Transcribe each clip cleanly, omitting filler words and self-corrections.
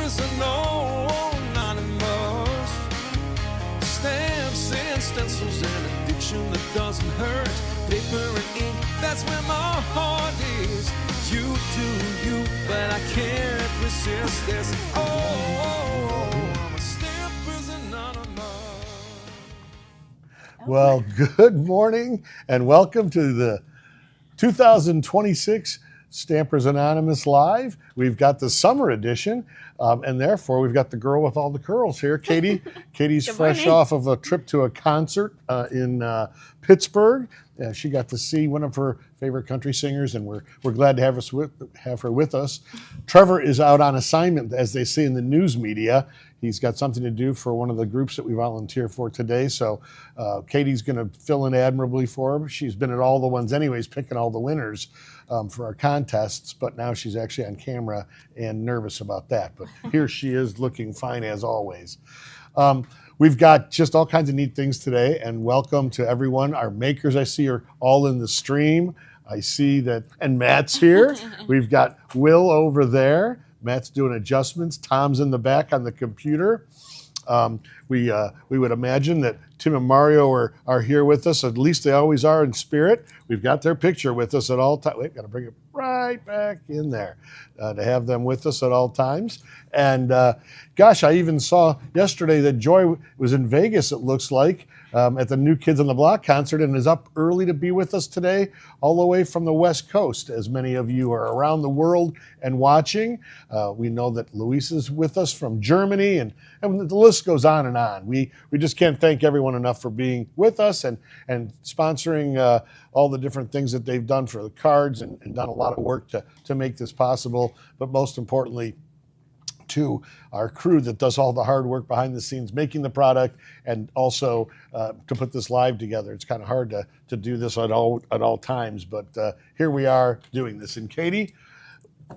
Stampers Anonymous. Stamps and stencils and addiction that doesn't hurt. Paper and ink, that's where my heart is. You do you, but I can't resist this. Oh, I'm a Stampers Anonymous. Well, good morning and welcome to the 2026 Stampers Anonymous Live. We've got the summer edition, and therefore we've got the girl with all the curls here, Katie. Katie's fresh off of a trip to a concert in Pittsburgh. She got to see one of her favorite country singers, and we're glad to have her with us. Trevor is out on assignment, as they say in the news media. He's got something to do for one of the groups that we volunteer for today. So Katie's going to fill in admirably for him. She's been at all the ones anyways, picking all the winners for our contests, but now she's actually on camera and nervous about that. But here she is looking fine as always. We've got just all kinds of neat things today, and welcome to everyone. Our makers I see are all in the stream. I see that, and Matt's here. We've got Will over there. Matt's doing adjustments. Tom's in the back on the computer. We would imagine that Tim and Mario are here with us. At least they always are in spirit. We've got their picture with us at all times. Wait, got to bring it right back in there to have them with us at all times. And gosh, I even saw yesterday that Joy was in Vegas, it looks like, at the New Kids on the Block concert, and is up early to be with us today, all the way from the West Coast, as many of you are around the world and watching. We know that Luis is with us from Germany, and the list goes on and on. We just can't thank everyone enough for being with us and sponsoring all the different things that they've done for the cards and done a lot of work to make this possible. But most importantly, to our crew that does all the hard work behind the scenes, making the product, and also to put this live together. It's kind of hard to do this at all times, but here we are doing this. And Katie,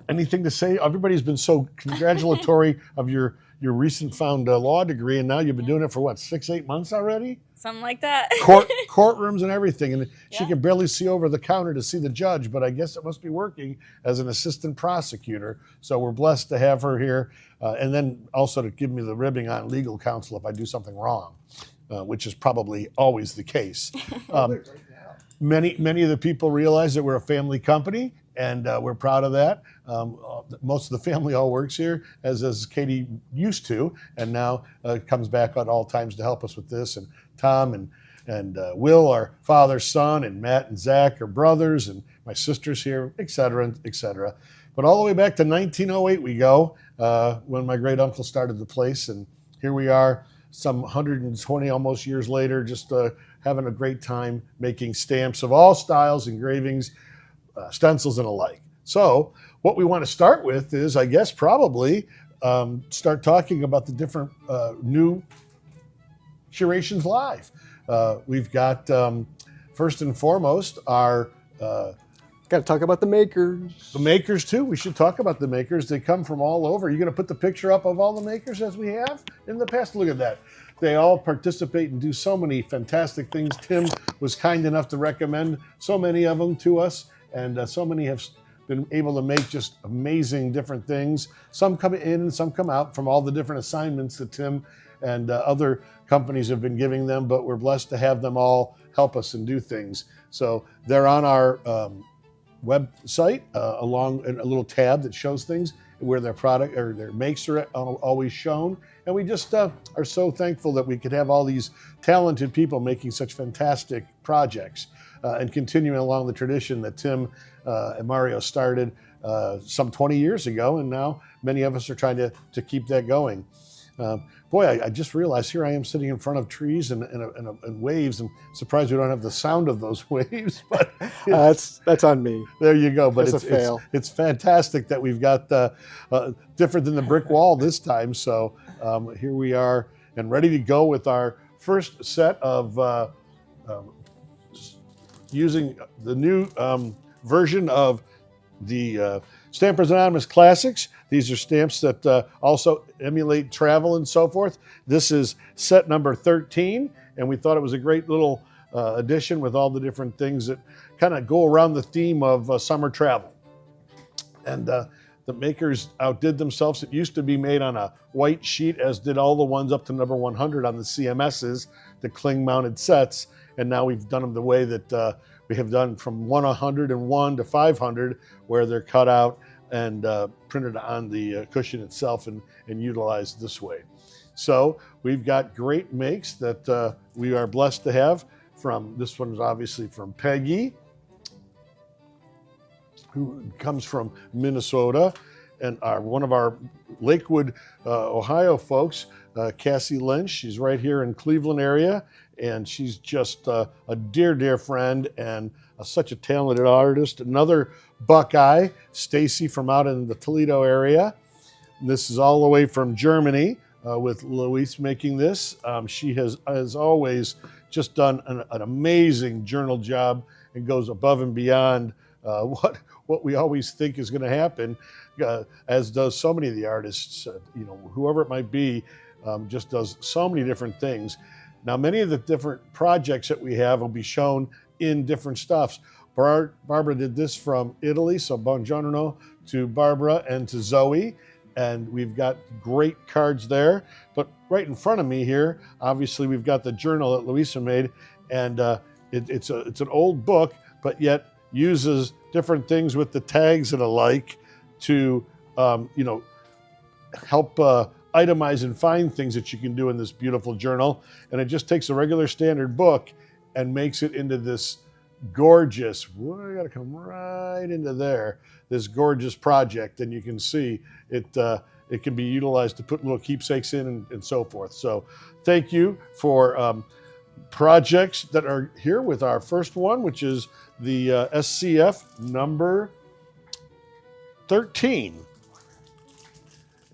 anything to say? Everybody's been so congratulatory of your recent found law degree, and now you've been doing it for what, 6-8 months already? Something like that. Courtrooms and everything, and she can barely see over the counter to see the judge, but I guess it must be working as an assistant prosecutor. So we're blessed to have her here, and then also to give me the ribbing on legal counsel if I do something wrong, which is probably always the case. Many of the people realize that we're a family company, and we're proud of that. Most of the family all works here, as Katie used to, and now comes back at all times to help us with this. And Tom and Will are father, son, and Matt and Zach are brothers, and my sister's here, et cetera, et cetera. But all the way back to 1908 we go, when my great uncle started the place, and here we are some 120 almost years later, just having a great time making stamps of all styles, engravings, stencils, and alike. So what we want to start with is, I guess, probably start talking about the different new curations live. We've got, first and foremost, our... Got to talk about the makers. The makers, too. We should talk about the makers. They come from all over. You're going to put the picture up of all the makers as we have in the past? Look at that. They all participate and do so many fantastic things. Tim was kind enough to recommend so many of them to us, and so many have been able to make just amazing different things. Some come in and some come out from all the different assignments that Tim and other companies have been giving them, but we're blessed to have them all help us and do things. So they're on our website, along in a little tab that shows things where their product or their makes are always shown. And we just are so thankful that we could have all these talented people making such fantastic projects and continuing along the tradition that Tim and Mario started some 20 years ago. And now many of us are trying to keep that going. Boy, I just realized here I am sitting in front of trees and waves. I'm surprised we don't have the sound of those waves, but that's on me. There you go. But it's a fail. It's fantastic that we've got different than the brick wall this time. So here we are and ready to go with our first set of using the new version of the Stampers Anonymous Classics. These are stamps that also emulate travel and so forth. This is set number 13, and we thought it was a great little addition with all the different things that kind of go around the theme of summer travel. And the makers outdid themselves. It used to be made on a white sheet, as did all the ones up to number 100 on the CMSs, the cling mounted sets. And now we've done them the way that we have done from 101 to 500, where they're cut out and printed on the cushion itself and utilized this way. So we've got great makes that we are blessed to have. From this one is obviously from Peggy, who comes from Minnesota, and one of our Lakewood, Ohio folks, Cassie Lynch. She's right here in Cleveland area, and she's just a dear, dear friend and such a talented artist. Another Buckeye, Stacy from out in the Toledo area. And this is all the way from Germany with Louise making this. She has always just done an amazing journal job and goes above and beyond what we always think is going to happen, as does so many of the artists. Whoever it might be, just does so many different things. Now, many of the different projects that we have will be shown in different stuffs. Barbara did this from Italy, so buongiorno to Barbara and to Zoe. And we've got great cards there. But right in front of me here, obviously, we've got the journal that Louisa made. And it's an old book, but yet uses different things with the tags and alike to, help itemize and find things that you can do in this beautiful journal. And it just takes a regular standard book and makes it into this gorgeous, I got to come right into there, this gorgeous project. And you can see it can be utilized to put little keepsakes in and so forth. So thank you for projects that are here with our first one, which is the SCF number 13.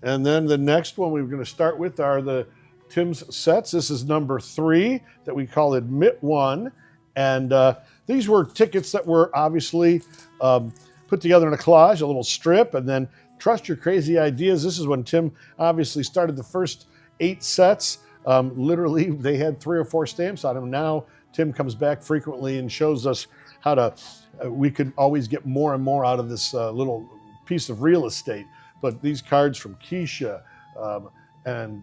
And then the next one we're going to start with are the Tim's sets. This is number 3 that we call Admit 1. And these were tickets that were obviously put together in a collage, a little strip, and then Trust Your Crazy Ideas. This is when Tim obviously started the first 8 sets. Literally, they had 3 or 4 stamps on them. Now, Tim comes back frequently and shows us how to, we could always get more and more out of this little piece of real estate. But these cards from Keisha and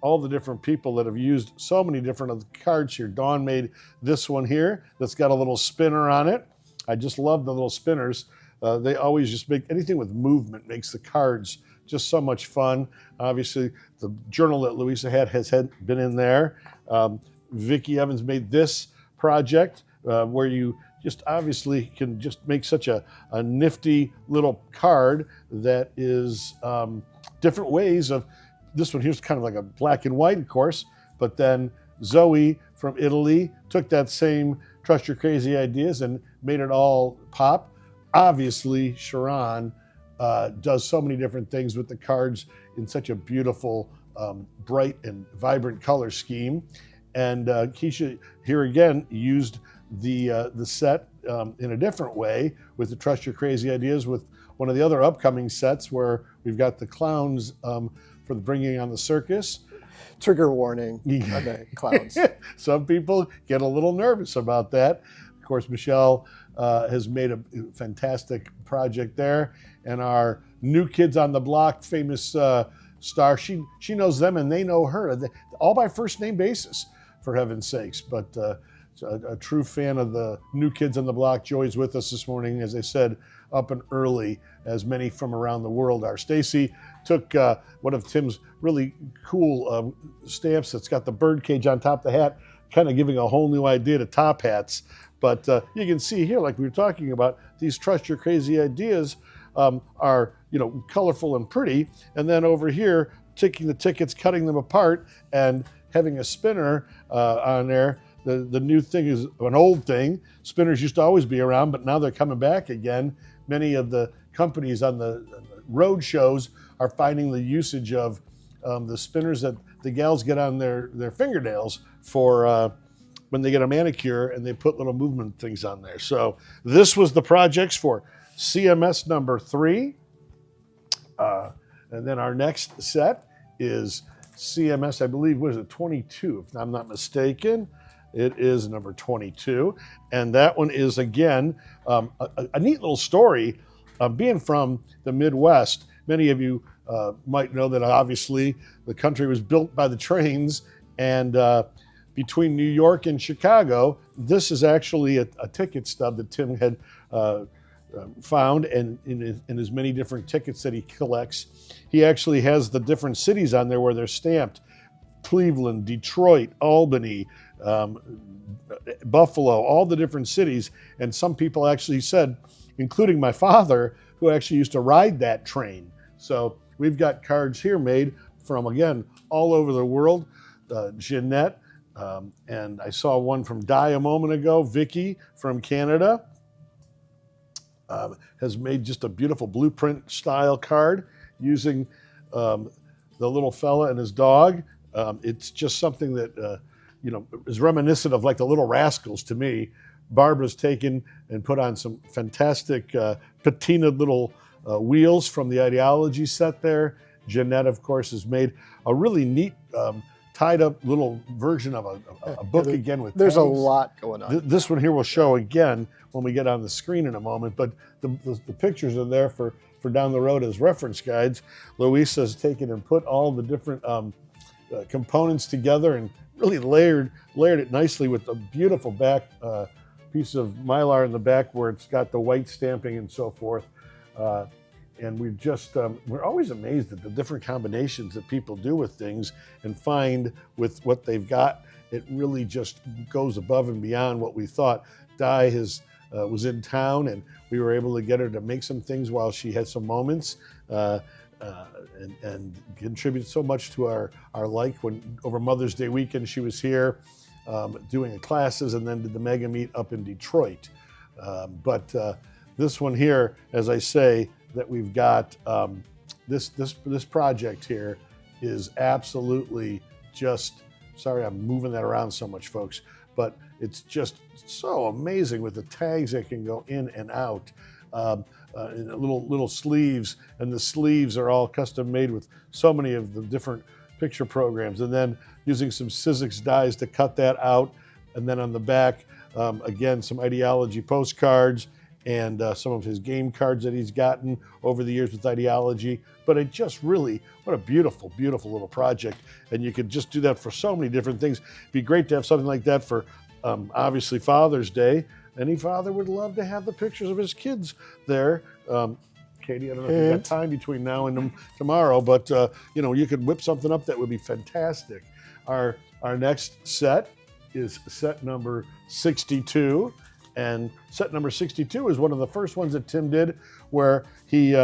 all the different people that have used so many different of the cards here. Dawn made this one here that's got a little spinner on it. I just love the little spinners. They always just make anything with movement makes the cards just so much fun. Obviously, the journal that Louisa has been in there. Vicki Evans made this project where you just obviously can just make such a nifty little card that is different ways of, this one here's kind of like a black and white, of course, but then Zoe from Italy took that same Trust Your Crazy Ideas and made it all pop. Obviously, Sharon does so many different things with the cards in such a beautiful, bright and vibrant color scheme. And Keisha, here again, used the set in a different way with the Trust Your Crazy Ideas with one of the other upcoming sets where we've got the clowns for the bringing on the circus. Trigger warning on the clowns. Some people get a little nervous about that. Of course, Michelle has made a fantastic project there. And our New Kids on the Block famous star, she knows them and they know her, all by first name basis, for heaven's sakes. But a true fan of the New Kids on the Block. Joy's with us this morning, as I said, up and early, as many from around the world are. Stacy took one of Tim's really cool stamps that's got the bird cage on top of the hat, kind of giving a whole new idea to top hats. But you can see here, like we were talking about, these Trust Your Crazy Ideas are, colorful and pretty. And then over here, taking the tickets, cutting them apart, and having a spinner on there. The new thing is an old thing. Spinners used to always be around, but now they're coming back again. Many of the companies on the road shows are finding the usage of the spinners that the gals get on their fingernails for when they get a manicure, and they put little movement things on there. So this was the projects for CMS number 3. And then our next set is CMS, I believe, what is it, 22, if I'm not mistaken. It is number 22. And that one is, again, a neat little story. being from the Midwest, many of you might know that obviously the country was built by the trains, and between New York and Chicago, this is actually a ticket stub that Tim had found, and in his many different tickets that he collects, he actually has the different cities on there where they're stamped: Cleveland, Detroit, Albany, Buffalo, all the different cities. And some people actually said, including my father, who actually used to ride that train. So we've got cards here made from, again, all over the world. Jeanette, and I saw one from Di a moment ago. Vicky from Canada has made just a beautiful blueprint style card using the little fella and his dog. It's just something that is reminiscent of like the Little Rascals to me. Barbara's taken and put on some fantastic patinaed little wheels from the ideology set there. Jeanette, of course, has made a really neat tied up little version of a book again with There's tags. a lot going on. This one here will show again when we get on the screen in a moment, but the pictures are there for down the road as reference guides. Louisa has taken and put all the different components together and really layered it nicely with a beautiful back piece of Mylar in the back where it's got the white stamping and so forth. And we're always amazed at the different combinations that people do with things and find with what they've got. It really just goes above and beyond what we thought. Di was in town, and we were able to get her to make some things while she had some moments and contribute so much to our like when over Mother's Day weekend she was here doing classes and then did the mega meet up in Detroit. But this one here, as I say, that we've got, this project here is absolutely just, sorry I'm moving that around so much, folks, but it's just so amazing with the tags that can go in and out. Little sleeves, and the sleeves are all custom made with so many of the different picture programs, and then using some Sizzix dies to cut that out. And then on the back, again, some ideology postcards and some of his game cards that he's gotten over the years with ideology. But it just really, what a beautiful, beautiful little project. And you could just do that for so many different things. It'd be great to have something like that for obviously Father's Day. Any father would love to have the pictures of his kids there. Katie, I don't know if you've got time between now and tomorrow, but you could whip something up that would be fantastic. Our next set is set number 62. And set number 62 is one of the first ones that Tim did where he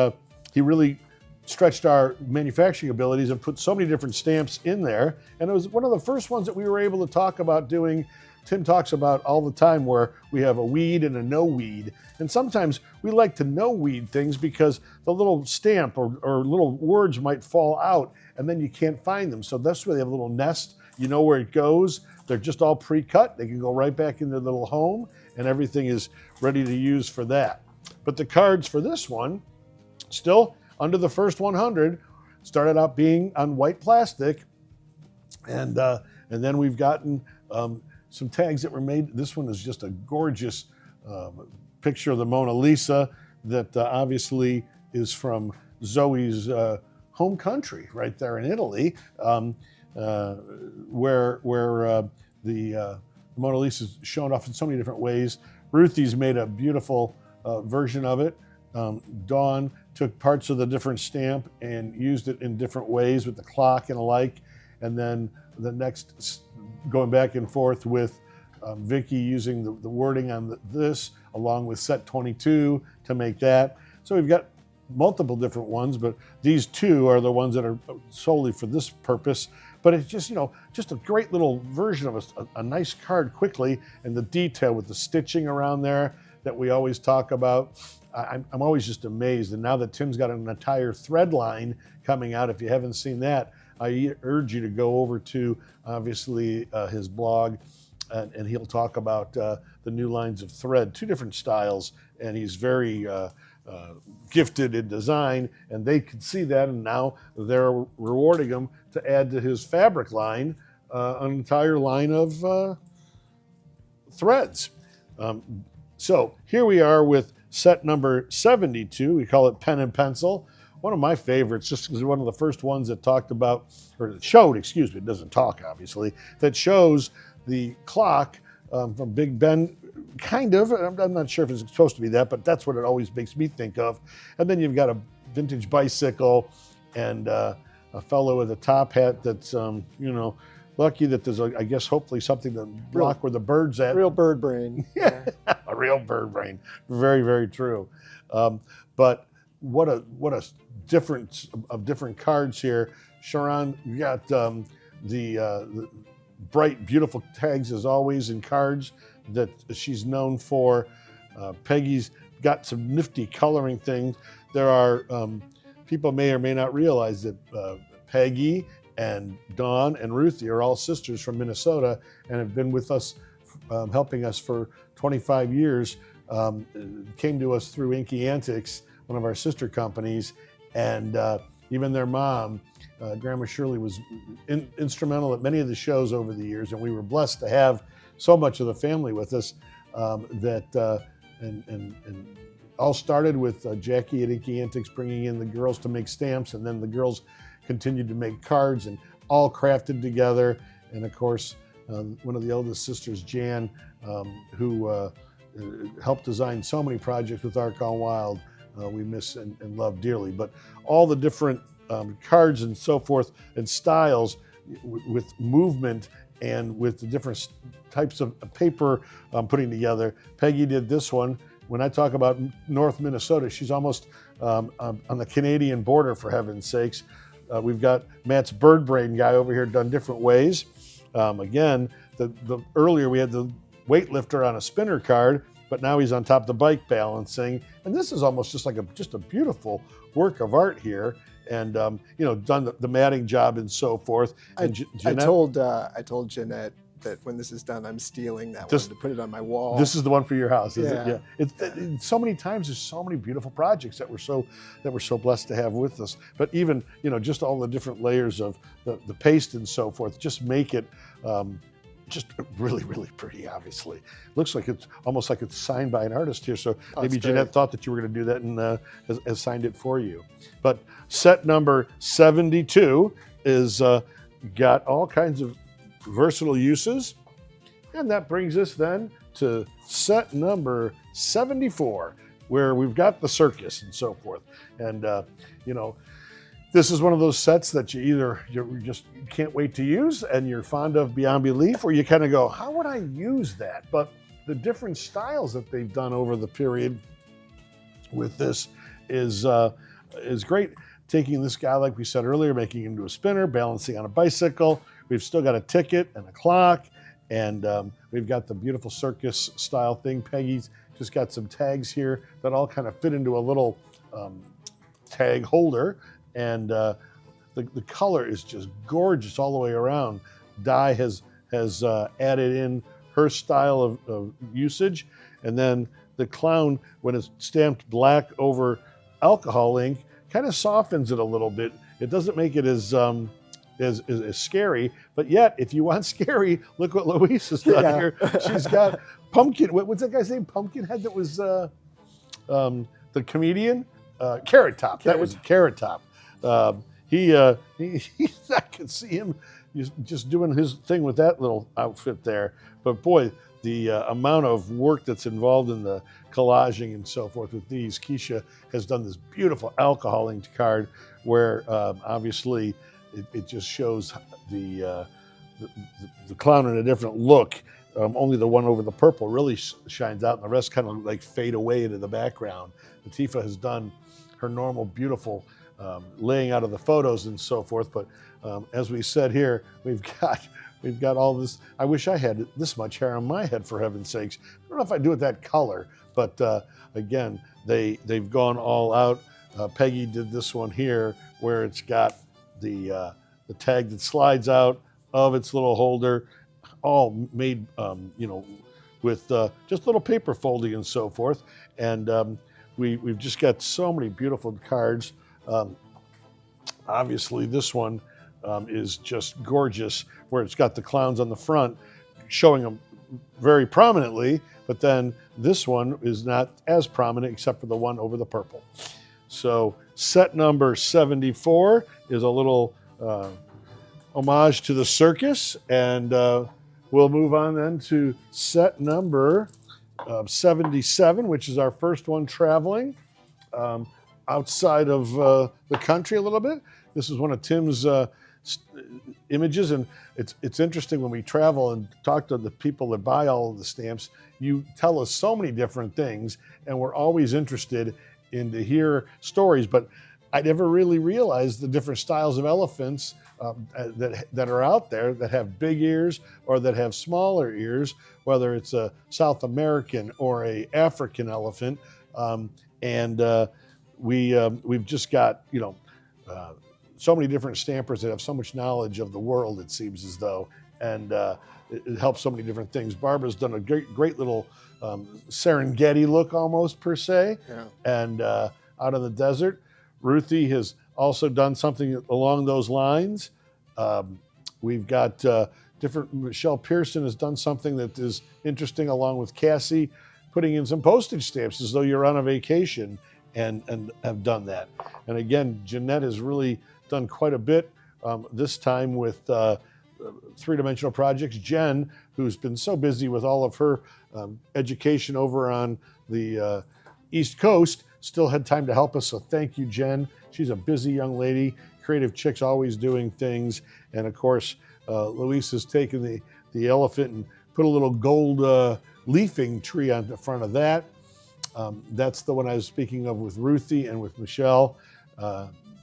really stretched our manufacturing abilities and put so many different stamps in there. And it was one of the first ones that we were able to talk about doing. Tim talks about all the time where we have a weed and a no weed. And sometimes we like to no weed things because the little stamp or little words might fall out and then you can't find them. So that's where they have a little nest. You know where it goes. They're just all pre-cut. They can go right back in their little home and everything is ready to use for that. But the cards for this one, still under the first 100, started out being on white plastic. And then we've gotten some tags that were made. This one is just a gorgeous picture of the Mona Lisa that obviously is from Zoe's home country, right there in Italy, where the Mona Lisa is shown off in so many different ways. Ruthie's made a beautiful version of it. Dawn took parts of the different stamp and used it in different ways with the clock and alike. And then the next, going back and forth with Vicky using the wording on this, along with set 22 to make that. So we've got multiple different ones, but these two are the ones that are solely for this purpose. But it's just, just a great little version of a nice card quickly, and the detail with the stitching around there that we always talk about. I'm always just amazed. And now that Tim's got an entire thread line coming out, if you haven't seen that, I urge you to go over to, obviously, his blog, and he'll talk about the new lines of thread, 2 different styles, and he's very gifted in design, and they could see that, and now they're rewarding him to add to his fabric line an entire line of threads. So here we are with set number 72. We call it Pen and Pencil. One of my favorites, just because one of the first ones that talked about, or that showed, excuse me, it doesn't talk obviously, that shows the clock from Big Ben, kind of. I'm not sure if it's supposed to be that, but that's what it always makes me think of. And then you've got a vintage bicycle and a fellow with a top hat that's, lucky that there's, I guess, hopefully something to block where the bird's at. Real bird brain. Yeah, a real bird brain. Very, very true. But what a difference of different cards here. Sharon, you got the bright, beautiful tags as always in cards that she's known for. Peggy's got some nifty coloring things. There are people may or may not realize that Peggy and Dawn and Ruthie are all sisters from Minnesota and have been with us, helping us for 25 years. Came to us through Inky Antics, one of our sister companies, and even their mom, Grandma Shirley, was instrumental at many of the shows over the years, and we were blessed to have so much of the family with us. And all started with Jackie at Inky Antics bringing in the girls to make stamps, and then the girls continued to make cards and all crafted together. And of course, one of the eldest sisters, Jan, who helped design so many projects with Arc on Wild, we miss and love dearly. But all the different cards and so forth and styles with movement and with the different types of paper putting together. Peggy did this one. When I talk about North Minnesota, she's almost on the Canadian border, for heaven's sakes. We've got Matt's bird brain guy over here done different ways. Again, the earlier we had the weightlifter on a spinner card, but now he's on top of the bike balancing. And this is almost just like just a beautiful work of art here. And done the matting job and so forth. And I told Jeanette that when this is done, I'm stealing that one to put it on my wall. This is the one for your house, is it? Yeah. It's so many times there's so many beautiful projects that we're so blessed to have with us. But even just all the different layers of the paste and so forth, just make it just really, really pretty. Obviously, looks like it's almost like it's signed by an artist here. So maybe Jeanette thought that you were going to do that and has signed it for you. But set number 72 is got all kinds of versatile uses, and that brings us then to set number 74, where we've got the Circus and so forth. And this is one of those sets that you just can't wait to use and you're fond of beyond belief, or you kind of go, how would I use that? But the different styles that they've done over the period with this is great. Taking this guy, like we said earlier, making him into a spinner, balancing on a bicycle. We've still got a ticket and a clock, and we've got the beautiful circus style thing. Peggy's just got some tags here that all kind of fit into a little tag holder. And the color is just gorgeous all the way around. Di has added in her style of usage. And then the clown, when it's stamped black over alcohol ink, kind of softens it a little bit. It doesn't make it as scary, but yet if you want scary, look what Louise has done here. She's got Pumpkin. What's that guy's name? Pumpkinhead. That was the comedian. Carrot Top. That was Carrot Top. I could see him just doing his thing with that little outfit there. But boy, the amount of work that's involved in the collaging and so forth with these. Keisha has done this beautiful alcohol inked card where obviously it just shows the clown in a different look. Only the one over the purple really shines out, and the rest kind of like fade away into the background. Latifah has done her normal beautiful laying out of the photos and so forth, but as we said here, we've got all this. I wish I had this much hair on my head, for heaven's sakes. I don't know if I do it that color, but again, they've gone all out. Peggy did this one here where it's got the tag that slides out of its little holder, all made with just little paper folding and so forth. And we've just got so many beautiful cards. Obviously, this one is just gorgeous, where it's got the clowns on the front, showing them very prominently, but then this one is not as prominent except for the one over the purple. So set number 74 is a little homage to the Circus, and we'll move on then to set number 77, which is our first one traveling outside of the country a little bit. This is one of Tim's images, and it's interesting when we travel and talk to the people that buy all of the stamps. You tell us so many different things, and we're always interested in to hear stories, but I never really realized the different styles of elephants that are out there that have big ears or that have smaller ears, whether it's a South American or a African elephant. We've just got, so many different stampers that have so much knowledge of the world, it seems as though, and it helps so many different things. Barbara's done a great little Serengeti look almost, per se, and out in the desert. Ruthie has also done something along those lines. We've got Michelle Pearson has done something that is interesting, along with Cassie, putting in some postage stamps as though you're on a vacation, and have done that. And again, Jeanette has really done quite a bit, this time with three-dimensional projects. Jen, who's been so busy with all of her education over on the East Coast, still had time to help us, so thank you, Jen. She's a busy young lady, creative chick's always doing things. And of course, Luis has taken the elephant and put a little gold leafing tree on the front of that. That's the one I was speaking of with Ruthie and with Michelle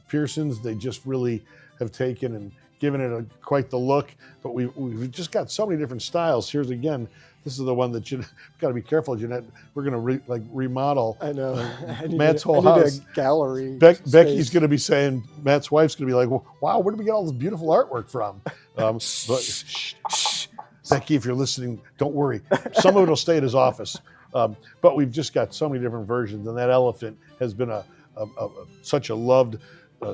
Pearson's. They just really have taken and given it quite the look, but we've just got so many different styles. Here's again, this is the one that you've got to be careful, Jeanette. We're going to remodel. I know. Matt's whole house. A gallery. Becky's going to be saying, Matt's wife's going to be like, wow, where did we get all this beautiful artwork from? But Becky, if you're listening, don't worry. Some of it will stay at his office. But we've just got so many different versions, and that elephant has been such a loved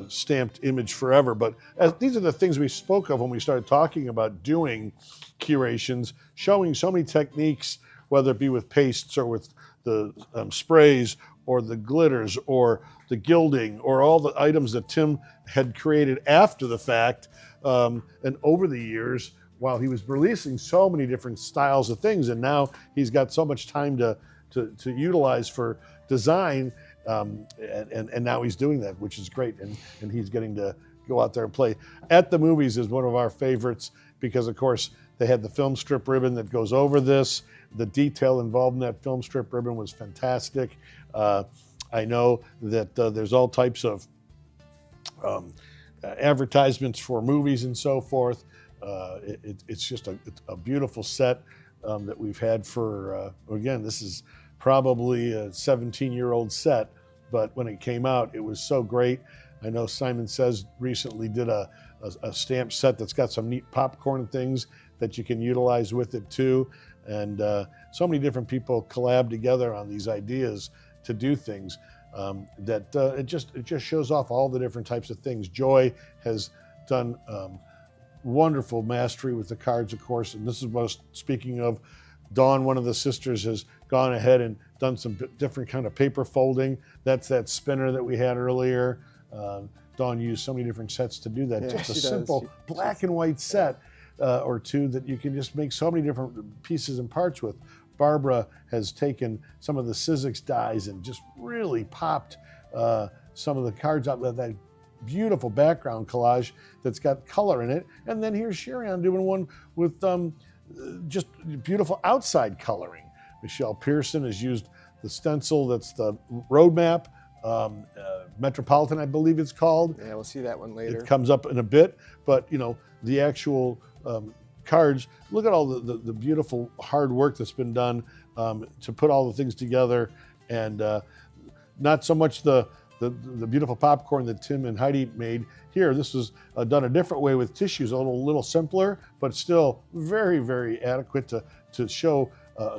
stamped image forever. But these are the things we spoke of when we started talking about doing curations, showing so many techniques, whether it be with pastes or with the sprays or the glitters or the gilding or all the items that Tim had created after the fact and over the years, while he was releasing so many different styles of things. And now he's got so much time to utilize for design. And now he's doing that, which is great. And he's getting to go out there and play. At the Movies is one of our favorites because, of course, they had the film strip ribbon that goes over this. The detail involved in that film strip ribbon was fantastic. I know that there's all types of advertisements for movies and so forth. It's just a beautiful set that we've had for, again, this is probably a 17-year-old set, but when it came out, it was so great. I know Simon Says recently did a stamp set that's got some neat popcorn things that you can utilize with it too. And so many different people collab together on these ideas to do things that it just shows off all the different types of things. Joy has done wonderful mastery with the cards, of course, and this is what, speaking of, Dawn, one of the sisters, has gone ahead and done some different kind of paper folding. That's that spinner that we had earlier. Dawn used so many different sets to do that. Yeah, just a simple black and white set or two that you can just make so many different pieces and parts with. Barbara has taken some of the Sizzix dies and just really popped some of the cards out of that beautiful background collage that's got color in it. And then here's Sherian doing one with just beautiful outside coloring. Michelle Pearson has used the stencil that's the roadmap, Metropolitan, I believe it's called. Yeah, we'll see that one later. It comes up in a bit, but the actual cards, look at all the beautiful hard work that's been done to put all the things together, and not so much the beautiful popcorn that Tim and Heidi made here. This was done a different way with tissues, a little simpler, but still very, very adequate to show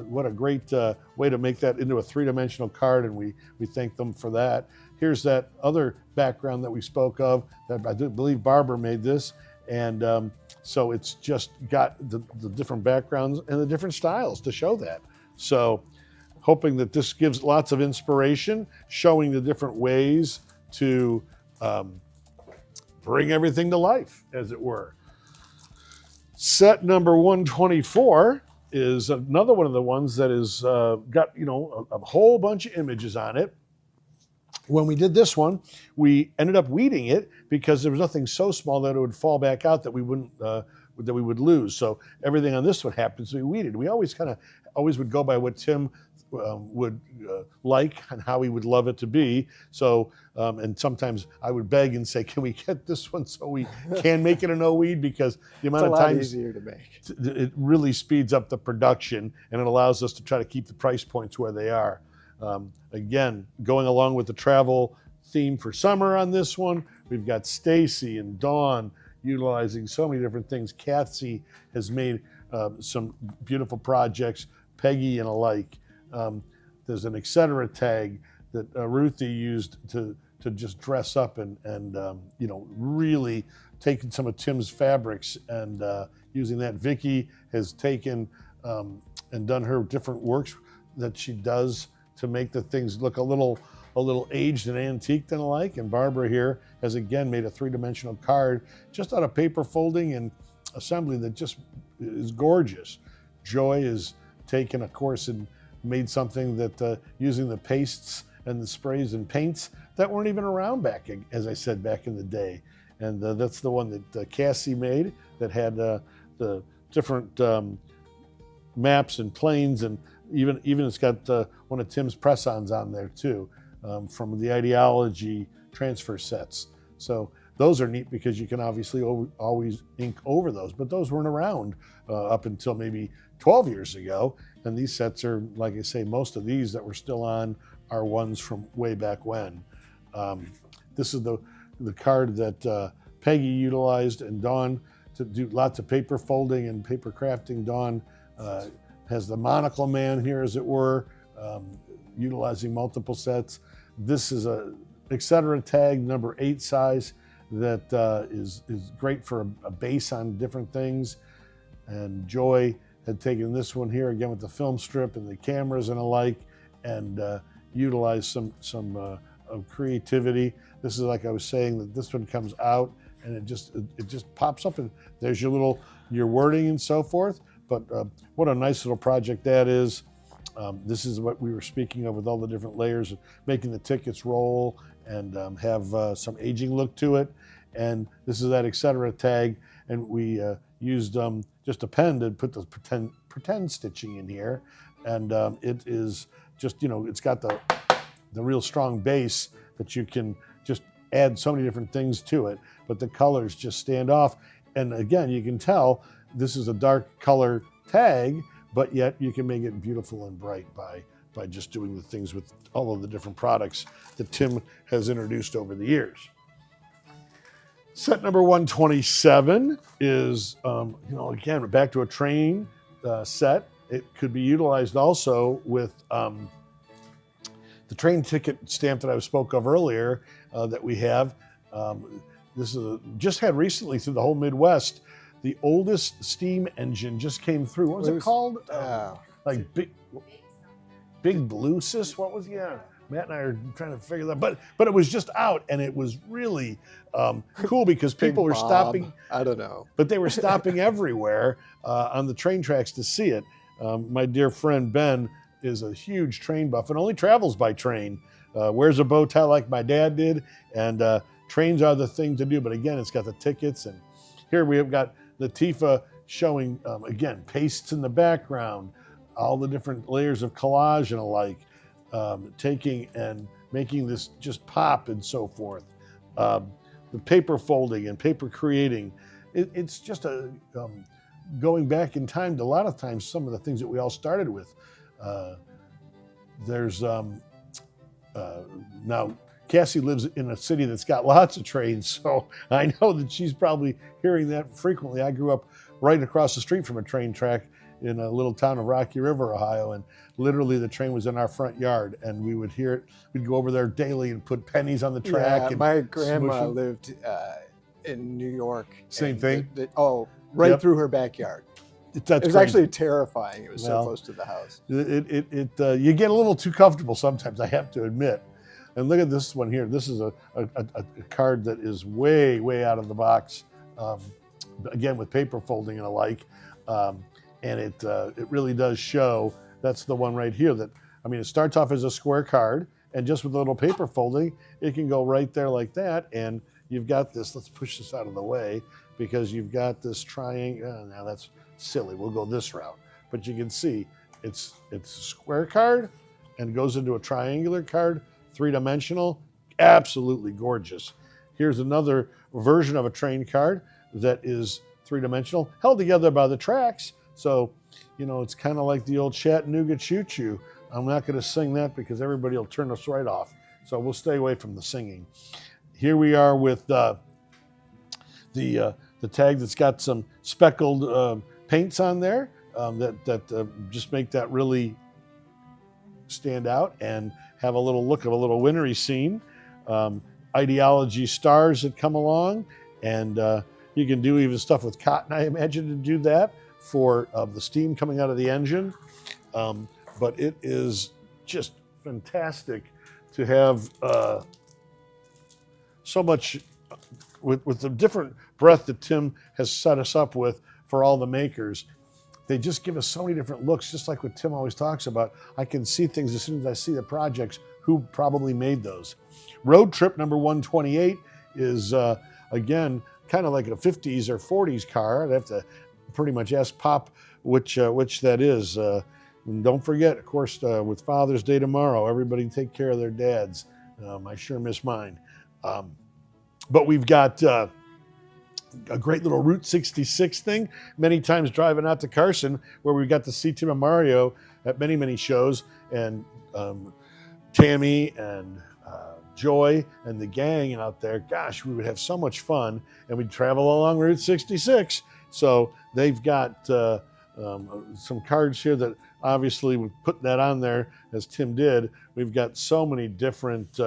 what a great way to make that into a three-dimensional card, and we thank them for that. Here's that other background that we spoke of, that I believe Barbara made this, and So it's just got the different backgrounds and the different styles to show that. So hoping that this gives lots of inspiration, showing the different ways to bring everything to life, as it were. Set number 124 is another one of the ones that is got, you know, a whole bunch of images on it. When we did this one, we ended up weeding it because there was nothing so small that it would fall back out that we wouldn't that we would lose. So everything on this one happens to be weeded. We always would go by what Tim would like and how he would love it to be. So and sometimes I would beg and say, can we get this one so we can make it a no weed, because the amount of times easier to make. It really speeds up the production, and it allows us to try to keep the price points where they are. Again, going along with the travel theme for summer on this one, we've got Stacy and Dawn utilizing so many different things. Kathy has made some beautiful projects, Peggy and alike. There's an etc. tag that Ruthie used to just dress up and you know, really taking some of Tim's fabrics and using that. Vicky has taken and done her different works that she does to make the things look a little aged and antiqued and alike. And Barbara here has again made a three-dimensional card just out of paper folding and assembly that just is gorgeous. Joy has taken a course and made something that using the pastes and the sprays and paints that weren't even around back, as I said, back in the day. And that's the one that Cassie made that had the different maps and planes, and even it's got one of Tim's press-ons on there too, from the ideology transfer sets. So those are neat because you can obviously always ink over those, but those weren't around up until maybe 12 years ago. And these sets are, like I say, most of these that we're still on are ones from way back when. This is the card that Peggy utilized and Dawn to do lots of paper folding and paper crafting. Dawn has the monocle man here, as it were, utilizing multiple sets. This is a etc. tag number 8 size that is great for a base on different things. And Joy had taken this one here again with the film strip and the cameras and alike, and utilized some of creativity. This is, like I was saying, that this one comes out and it just pops up, and there's your wording and so forth. But what a nice little project that is. This is what we were speaking of with all the different layers, of making the tickets roll and have some aging look to it. And this is that etc. tag, and we used just a pen to put the pretend stitching in here. And it is just, you know, it's got the real strong base that you can just add so many different things to it, but the colors just stand off. And again, you can tell this is a dark color tag, but yet you can make it beautiful and bright by just doing the things with all of the different products that Tim has introduced over the years. Set number 127 is, you know, again, back to a train set. It could be utilized also with the train ticket stamp that I spoke of earlier that we have. This is just had recently through the whole Midwest. The oldest steam engine just came through. What was it called? Like Big Blue Sis? What was it? Yeah. Matt and I are trying to figure that out. But it was just out, and it was really cool because people were stopping. I don't know. But they were stopping everywhere on the train tracks to see it. My dear friend Ben is a huge train buff and only travels by train. Wears a bow tie like my dad did, and trains are the thing to do. But again, it's got the tickets, and here we have got Latifah showing, again, pastes in the background, all the different layers of collage and alike, taking and making this just pop and so forth. The paper folding and paper creating, it's just a going back in time to a lot of times some of the things that we all started with. There's now Cassie lives in a city that's got lots of trains, so I know that she's probably hearing that frequently. I grew up right across the street from a train track in a little town of Rocky River, Ohio, and literally the train was in our front yard, and we would hear it. We'd go over there daily and put pennies on the track. Yeah, and my grandma lived in New York. Same thing? right through her backyard. It was actually terrifying. It was so close to the house. You get a little too comfortable sometimes, I have to admit. And look at this one here. This is a card that is way, way out of the box. Again, with paper folding and alike. And it really does show. That's the one right here that, I mean, it starts off as a square card, and just with a little paper folding, it can go right there like that. And you've got this, let's push this out of the way, because you've got this triangle. Now that's silly, we'll go this route. But you can see it's a square card and goes into a triangular card, 3-dimensional, absolutely gorgeous. Here's another version of a train card that is 3-dimensional, held together by the tracks. So, you know, it's kind of like the old Chattanooga choo-choo. I'm not going to sing that because everybody will turn us right off. So we'll stay away from the singing. Here we are with the tag that's got some speckled paints on there that just make that really stand out and have a little look of a little wintry scene. Ideology stars that come along, and you can do even stuff with cotton, I imagine, to do that for the steam coming out of the engine. But it is just fantastic to have so much with the different breadth that Tim has set us up with for all the makers. They just give us so many different looks, just like what Tim always talks about. I can see things as soon as I see the projects, who probably made those. Road Trip number 128 is, again, kind of like a 50s or 40s car. I'd have to pretty much ask Pop which that is. And don't forget, of course, with Father's Day tomorrow, everybody take care of their dads. I sure miss mine. But we've got a great little Route 66 thing. Many times driving out to Carson, where we got to see Tim and Mario at many, many shows, and Tammy and Joy and the gang out there. Gosh, we would have so much fun, and we'd travel along Route 66. So they've got some cards here that obviously we put that on there as Tim did. We've got so many different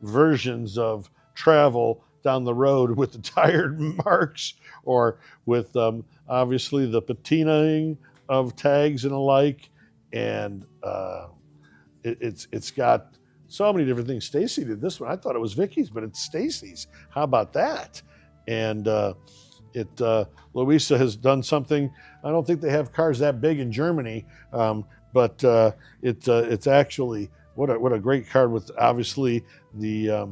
versions of travel down the road with the tired marks, or with obviously the patinaing of tags and alike. And it's got so many different things. Stacy did this one. I thought it was Vicky's, but it's Stacy's. How about that? And Louisa has done something. I don't think they have cars that big in Germany, but it's actually what a great card with obviously the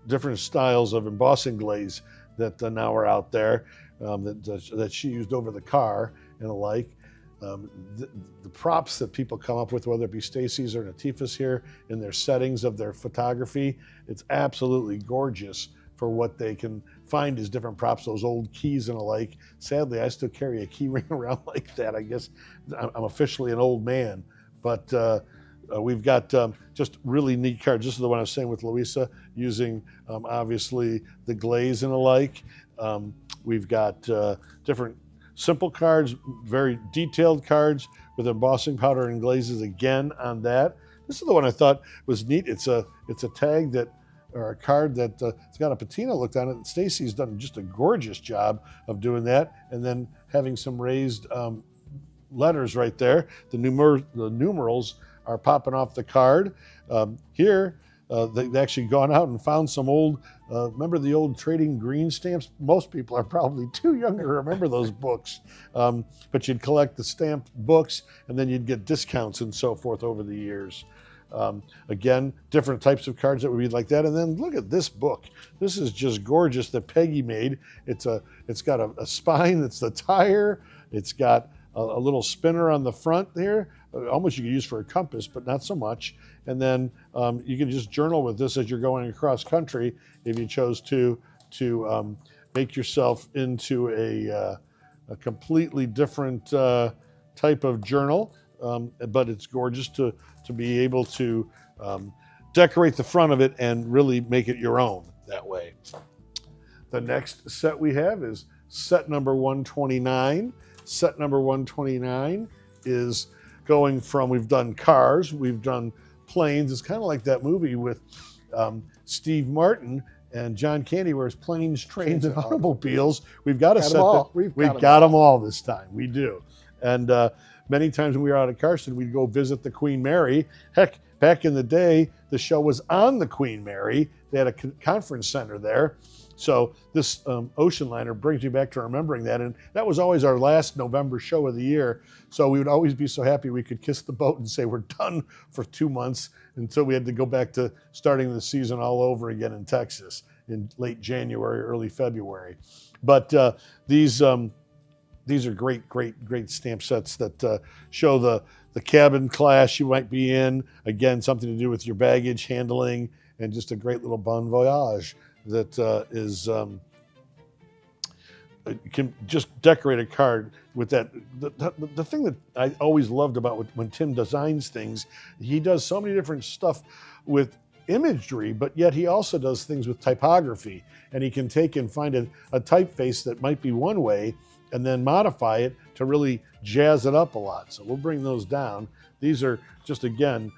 different styles of embossing glaze that now are out there that she used over the car and the like. The props that people come up with, whether it be Stacy's or Natifa's here in their settings of their photography, it's absolutely gorgeous for what they can find as different props, those old keys and alike. Sadly, I still carry a key ring around like that. I guess I'm officially an old man, but we've got just really neat cards. This is the one I was saying with Louisa, using obviously the glaze and alike. We've got different simple cards, very detailed cards with embossing powder and glazes again on that. This is the one I thought was neat. It's a tag that, or a card that it's got a patina look on it. Stacy's done just a gorgeous job of doing that, and then having some raised letters right there. The numerals are popping off the card. Here, they've actually gone out and found some old, remember the old Trading Green stamps? Most people are probably too young to remember those books. But you'd collect the stamped books, and then you'd get discounts and so forth over the years. Again, different types of cards that would be like that. And then look at this book. This is just gorgeous that Peggy made. It's got a spine that's the tire. It's got a little spinner on the front there. Almost you could use for a compass, but not so much. And then you can just journal with this as you're going across country if you chose to make yourself into a completely different type of journal. But it's gorgeous to be able to decorate the front of it and really make it your own that way. The next set we have is set number 129. Set number 129 is going from, we've done cars, we've done planes. It's kind of like that movie with Steve Martin and John Candy wears planes, trains, and automobiles. We've got a Got set. them all. We've got got them all this time. We do. And many times when we were out at Carson, we'd go visit the Queen Mary. Heck, back in the day, the show was on the Queen Mary. They had a conference center there. So this ocean liner brings me back to remembering that. And that was always our last November show of the year. So we would always be so happy we could kiss the boat and say we're done for 2 months until we had to go back to starting the season all over again in Texas in late January, early February. But these are great stamp sets that show the cabin class you might be in. Again, something to do with your baggage handling, and just a great little bon voyage that you can just decorate a card with that. The thing that I always loved about when Tim designs things, he does so many different stuff with imagery, but yet he also does things with typography, and he can take and find a typeface that might be one way and then modify it to really jazz it up a lot. So we'll bring those down. These are just, again,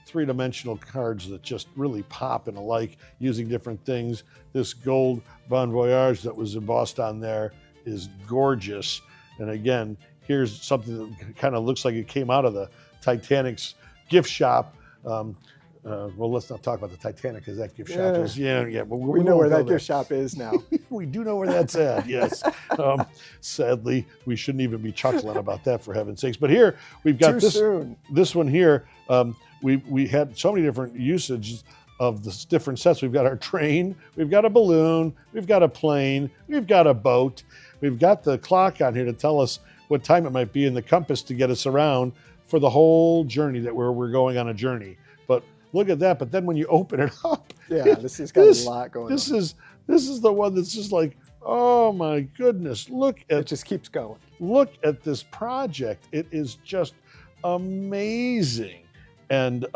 three-dimensional cards that just really pop and alike using different things. This gold Bon Voyage that was embossed on there is gorgeous. And again, here's something that kind of looks like it came out of the Titanic's gift shop. Well, let's not talk about the Titanic, because that gift shop is, but we know where that gift shop is now. We do know where that's at, this. Sadly, we shouldn't even be chuckling about that, for heaven's sakes. But here, we've got this one here. We had so many different usages of the different sets. We've got our train, we've got a balloon, we've got a plane, we've got a boat. We've got the clock on here to tell us what time it might be, and the compass to get us around for the whole journey that we're going on a journey. But look at that. But then when you open it up, this has got a lot going on. This is the one that's just like, oh my goodness, it just keeps going. Look at this project. It is just amazing. And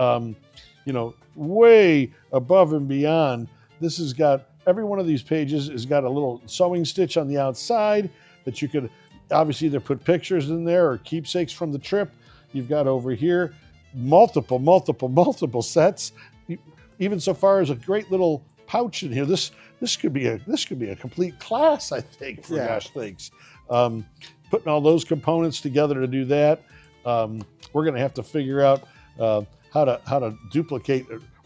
way above and beyond, this has got, every one of these pages has got a little sewing stitch on the outside that you could obviously either put pictures in there or keepsakes from the trip. You've got over here multiple sets, even so far as a great little pouch in here. This could be a complete class, I think, for gosh sakes. Putting all those components together to do that, we're going to have to figure out how to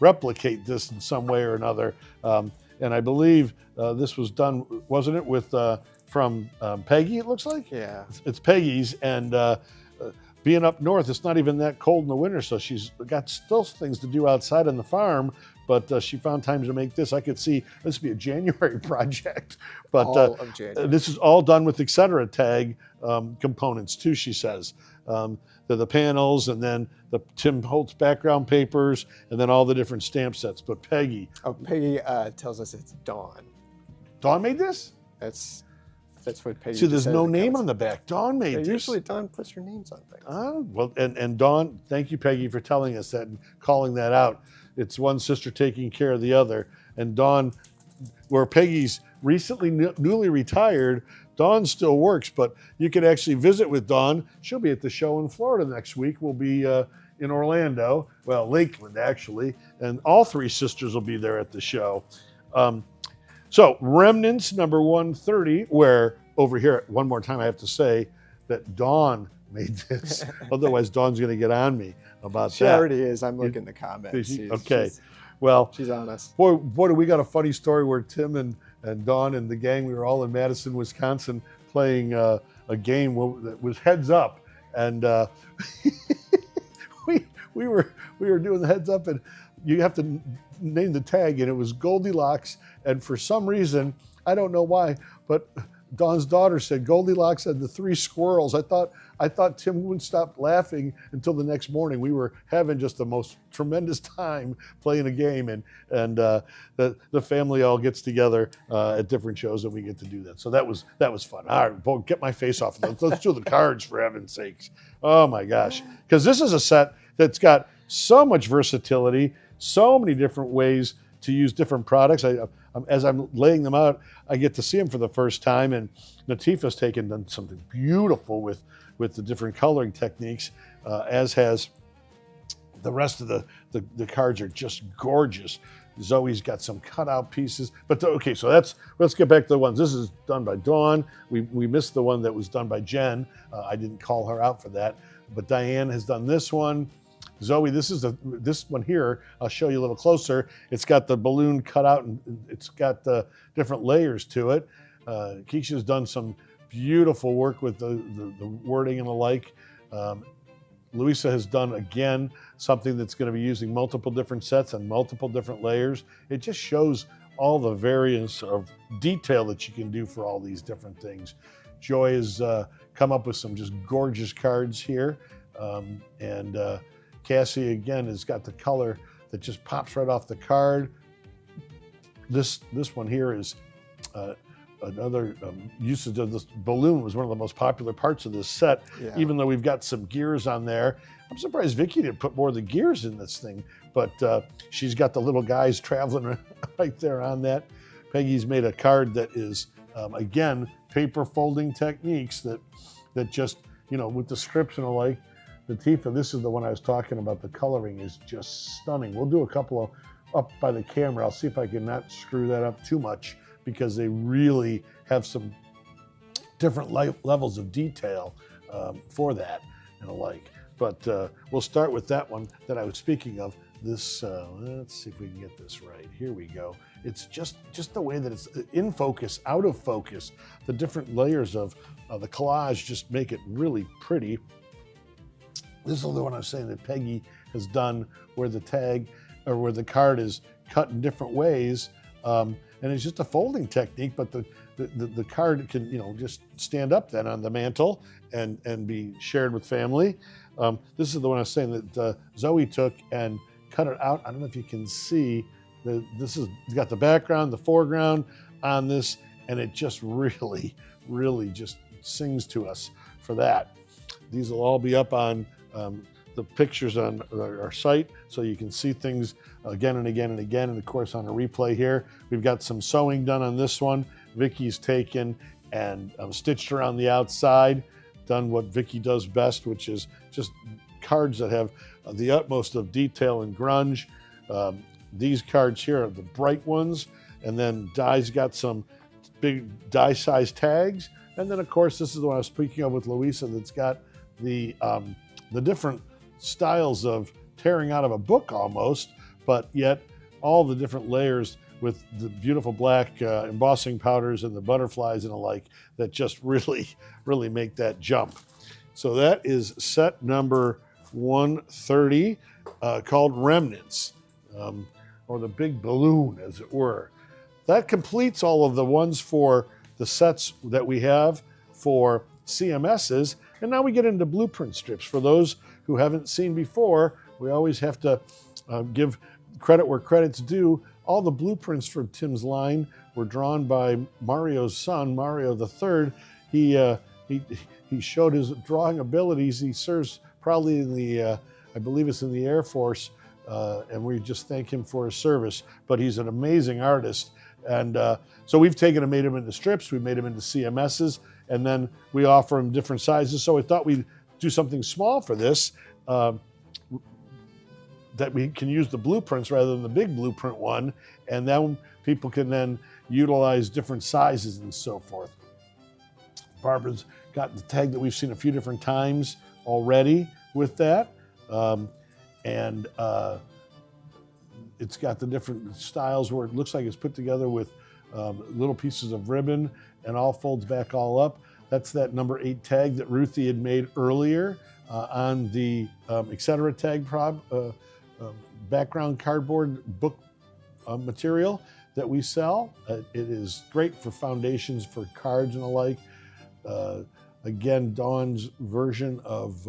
replicate this in some way or another. And I believe this was done, wasn't it, with from Peggy? It looks like. Yeah, it's Peggy's, and being up north, it's not even that cold in the winter, so she's got still things to do outside on the farm. But she found time to make this. I could see this would be a January project. But all of January. This is all done with etc. tag components too, she says. The panels, and then the Tim Holtz background papers, and then all the different stamp sets. But Peggy. Oh, Peggy tells us it's Dawn. Dawn made this? That's what Peggy. See, there's no name on the back. Dawn made this. Usually Dawn puts her names on things. Well, and Dawn, thank you, Peggy, for telling us that and calling that out. It's one sister taking care of the other. And Dawn, where Peggy's recently newly retired, Dawn still works, but you can actually visit with Dawn. She'll be at the show in Florida next week. We'll be in Orlando, well, Lakeland, actually, and all three sisters will be there at the show. So Remnants number 130, where over here, one more time I have to say that Dawn made this. Otherwise, Dawn's going to get on me about that. She already is. I'm looking at the comments. Well, she's on us. Boy, do we got a funny story where Tim and Dawn and the gang, we were all in Madison, Wisconsin, playing a game that was heads up, and we were doing the heads up, and you have to name the tag, and it was Goldilocks, and for some reason, I don't know why, but Dawn's daughter said Goldilocks and the three squirrels. I thought Tim wouldn't stop laughing until the next morning. We were having just the most tremendous time playing a game, and the family all gets together at different shows, and we get to do that. So that was fun. All right, boy, get my face off. Let's do the cards, for heaven's sakes. Oh my gosh, because this is a set that's got so much versatility, so many different ways to use different products. As I'm laying them out, I get to see them for the first time, and Natifa's done something beautiful with the different coloring techniques, as has The rest of the cards are just gorgeous. Zoe's got some cutout pieces, but okay, so let's get back to the ones. This is done by Dawn. We missed the one that was done by Jen. I didn't call her out for that, but Diane has done this one. Zoe, this one here, I'll show you a little closer. It's got the balloon cut out and it's got the different layers to it. Keisha's done some beautiful work with the wording and the like. Louisa has done, again, something that's going to be using multiple different sets and multiple different layers. It just shows all the variance of detail that you can do for all these different things. Joy has come up with some just gorgeous cards here. And Cassie, again, has got the color that just pops right off the card. This one here is another usage of this balloon. Was one of the most popular parts of this set, even though we've got some gears on there. I'm surprised Vicki didn't put more of the gears in this thing, but she's got the little guys traveling right there on that. Peggy's made a card that is, again, paper folding techniques that just, with the strips and the like. Latifah, this is the one I was talking about. The coloring is just stunning. We'll do a couple of up by the camera. I'll see if I can not screw that up too much, because they really have some different levels of detail for that and the like. But we'll start with that one that I was speaking of. This, let's see if we can get this right. Here we go. It's just the way that it's in focus, out of focus. The different layers of the collage just make it really pretty. This is the one I was saying that Peggy has done, where the tag or where the card is cut in different ways. And it's just a folding technique, but the card can, just stand up then on the mantle and be shared with family. This is the one I was saying that Zoe took and cut it out. I don't know if you can see, it's got the background, the foreground on this, and it just really, really just sings to us for that. These will all be up on the pictures on our site, so you can see things again and again and again. And of course, on a replay here, we've got some sewing done on this one. Vicki's taken and stitched around the outside, done what Vicki does best, which is just cards that have the utmost of detail and grunge. These cards here are the bright ones, and then Di's got some big die-sized tags. And then, of course, this is the one I was speaking of with Louisa, that's got the different styles of tearing out of a book almost, but yet all the different layers with the beautiful black embossing powders and the butterflies and the like that just really, really make that jump. So that is set number 130, called Remnants, or the big balloon, as it were. That completes all of the ones for the sets that we have for CMSs. And now we get into blueprint strips. For those who haven't seen before, we always have to give credit where credit's due. All the blueprints for Tim's line were drawn by Mario's son, Mario the Third. He showed his drawing abilities. He serves probably in the, I believe it's in the Air Force, and we just thank him for his service. But he's an amazing artist. And so we've taken and made him into strips. We made him into CMSs, and then we offer them different sizes. So we thought we'd do something small for this, that we can use the blueprints rather than the big blueprint one, and then people can then utilize different sizes and so forth. Barbara's got the tag that we've seen a few different times already with that, and it's got the different styles where it looks like it's put together with little pieces of ribbon and all folds back all up. That's that number 8 tag that Ruthie had made earlier on the etc. tag background cardboard book material that we sell. It is great for foundations, for cards and the like. Again, Dawn's version of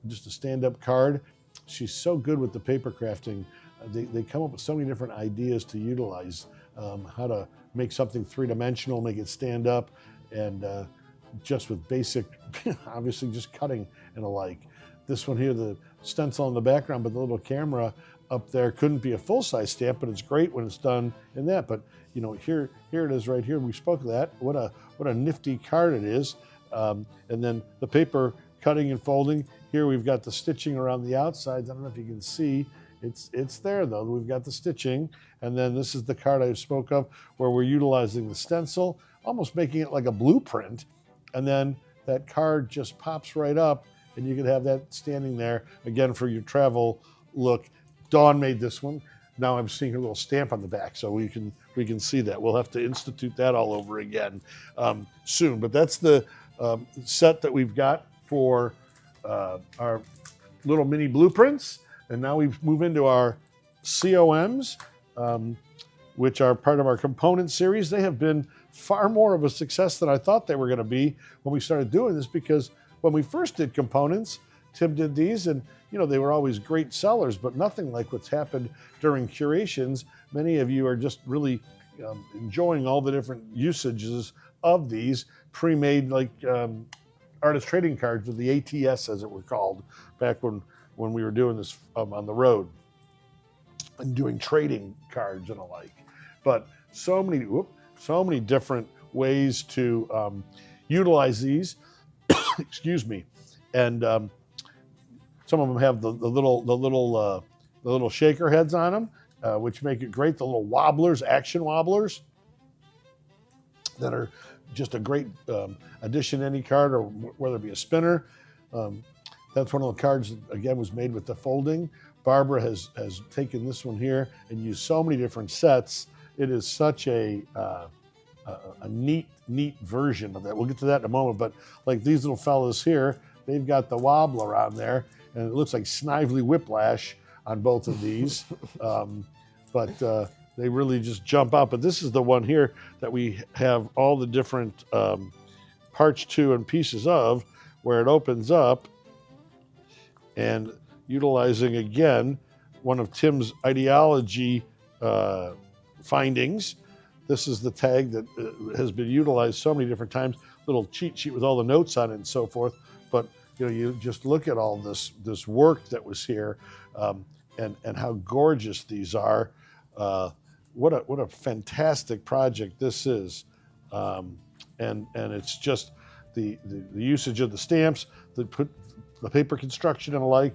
just a stand-up card. She's so good with the paper crafting. They come up with so many different ideas to utilize how to make something three-dimensional, make it stand up, and just with basic, obviously just cutting and the like. This one here, the stencil in the background, but the little camera up there couldn't be a full-size stamp, but it's great when it's done in that. But here it is right here. We spoke of that. What a nifty card it is. And then the paper cutting and folding. Here we've got the stitching around the outsides. I don't know if you can see. It's there though. We've got the stitching, and then this is the card I spoke of where we're utilizing the stencil, almost making it like a blueprint, and then that card just pops right up, and you can have that standing there again for your travel look. Dawn made this one. Now I'm seeing her little stamp on the back, so we can see that. We'll have to institute that all over again soon. But that's the set that we've got for our little mini blueprints. And now we move into our COMs, which are part of our component series. They have been far more of a success than I thought they were going to be when we started doing this, because when we first did components, Tim did these, and they were always great sellers, but nothing like what's happened during curations. Many of you are just really enjoying all the different usages of these pre-made, like artist trading cards, with the ATS as it were called, back when we were doing this on the road and doing trading cards and the like. But so many different ways to utilize these. Excuse me. And some of them have the little shaker heads on them, which make it great. The little wobblers, action wobblers, that are just a great addition to any card, or whether it be a spinner. That's one of the cards that, again, was made with the folding. Barbara has taken this one here and used so many different sets. It is such a neat version of that. We'll get to that in a moment, but like these little fellas here, they've got the wobbler on there, and it looks like Snively Whiplash on both of these. But they really just jump out. But this is the one here that we have all the different parts to and pieces of, where it opens up, and utilizing, again, one of Tim's ideology findings. This is the tag that has been utilized so many different times, little cheat sheet with all the notes on it and so forth. But you just look at all this work that was here, and how gorgeous these are. What a fantastic project this is. And it's just the usage of the stamps, the paper construction and the like,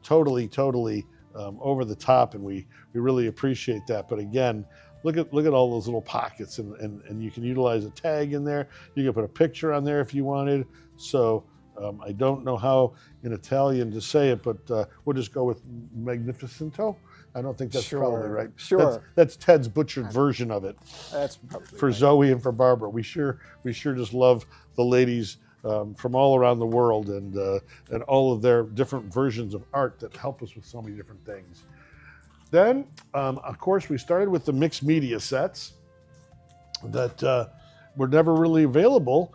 totally over the top, and we really appreciate that. But again, look at all those little pockets, and you can utilize a tag in there. You can put a picture on there if you wanted. So I don't know how in Italian to say it, but we'll just go with Magnificento. I don't think that's probably right. Sure. That's Ted's butchered version of it. That's probably for right. Zoe and for Barbara. We sure just love the ladies from all around the world, and all of their different versions of art that help us with so many different things. Then, of course, we started with the mixed media sets that were never really available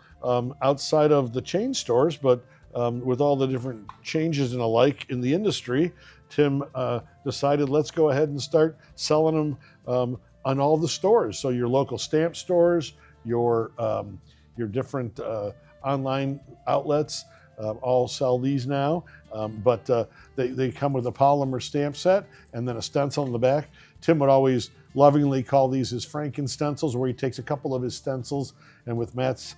outside of the chain stores, but with all the different changes and alike in the industry, Tim decided, let's go ahead and start selling them on all the stores. So your local stamp stores, your different online outlets all sell these now, but they come with a polymer stamp set and then a stencil in the back. Tim would always lovingly call these his Franken stencils, where he takes a couple of his stencils and with Matt's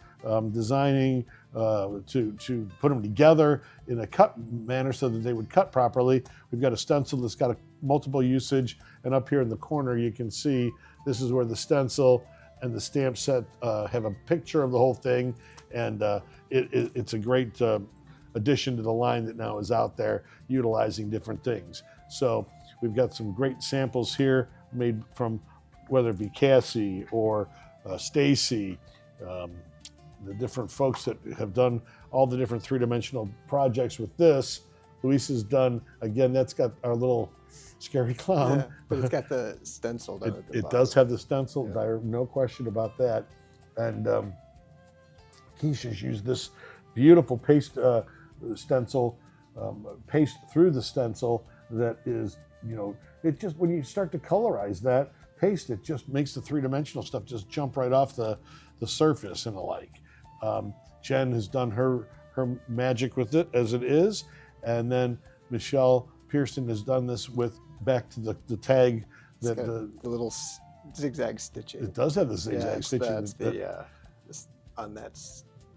designing to put them together in a cut manner so that they would cut properly. We've got a stencil that's got a multiple usage, and up here in the corner you can see this is where the stencil and the stamp set have a picture of the whole thing, and it's a great addition to the line that now is out there utilizing different things. So we've got some great samples here made from whether it be Cassie or Stacy, the different folks that have done all the different three-dimensional projects with this. Luis has done, again, that's got our little scary clown. Yeah, but it's got the stencil down at the It bottom. does have the stencil, Yeah. there no question about that. And Keisha's used this beautiful paste stencil, paste through the stencil that is, it just, when you start to colorize that paste, it just makes the three-dimensional stuff just jump right off the surface and the like. Jen has done her magic with it as it is, and then Michelle Pearson has done this with back to the tag that the little zigzag stitching. It does have the zigzag stitching. That's on that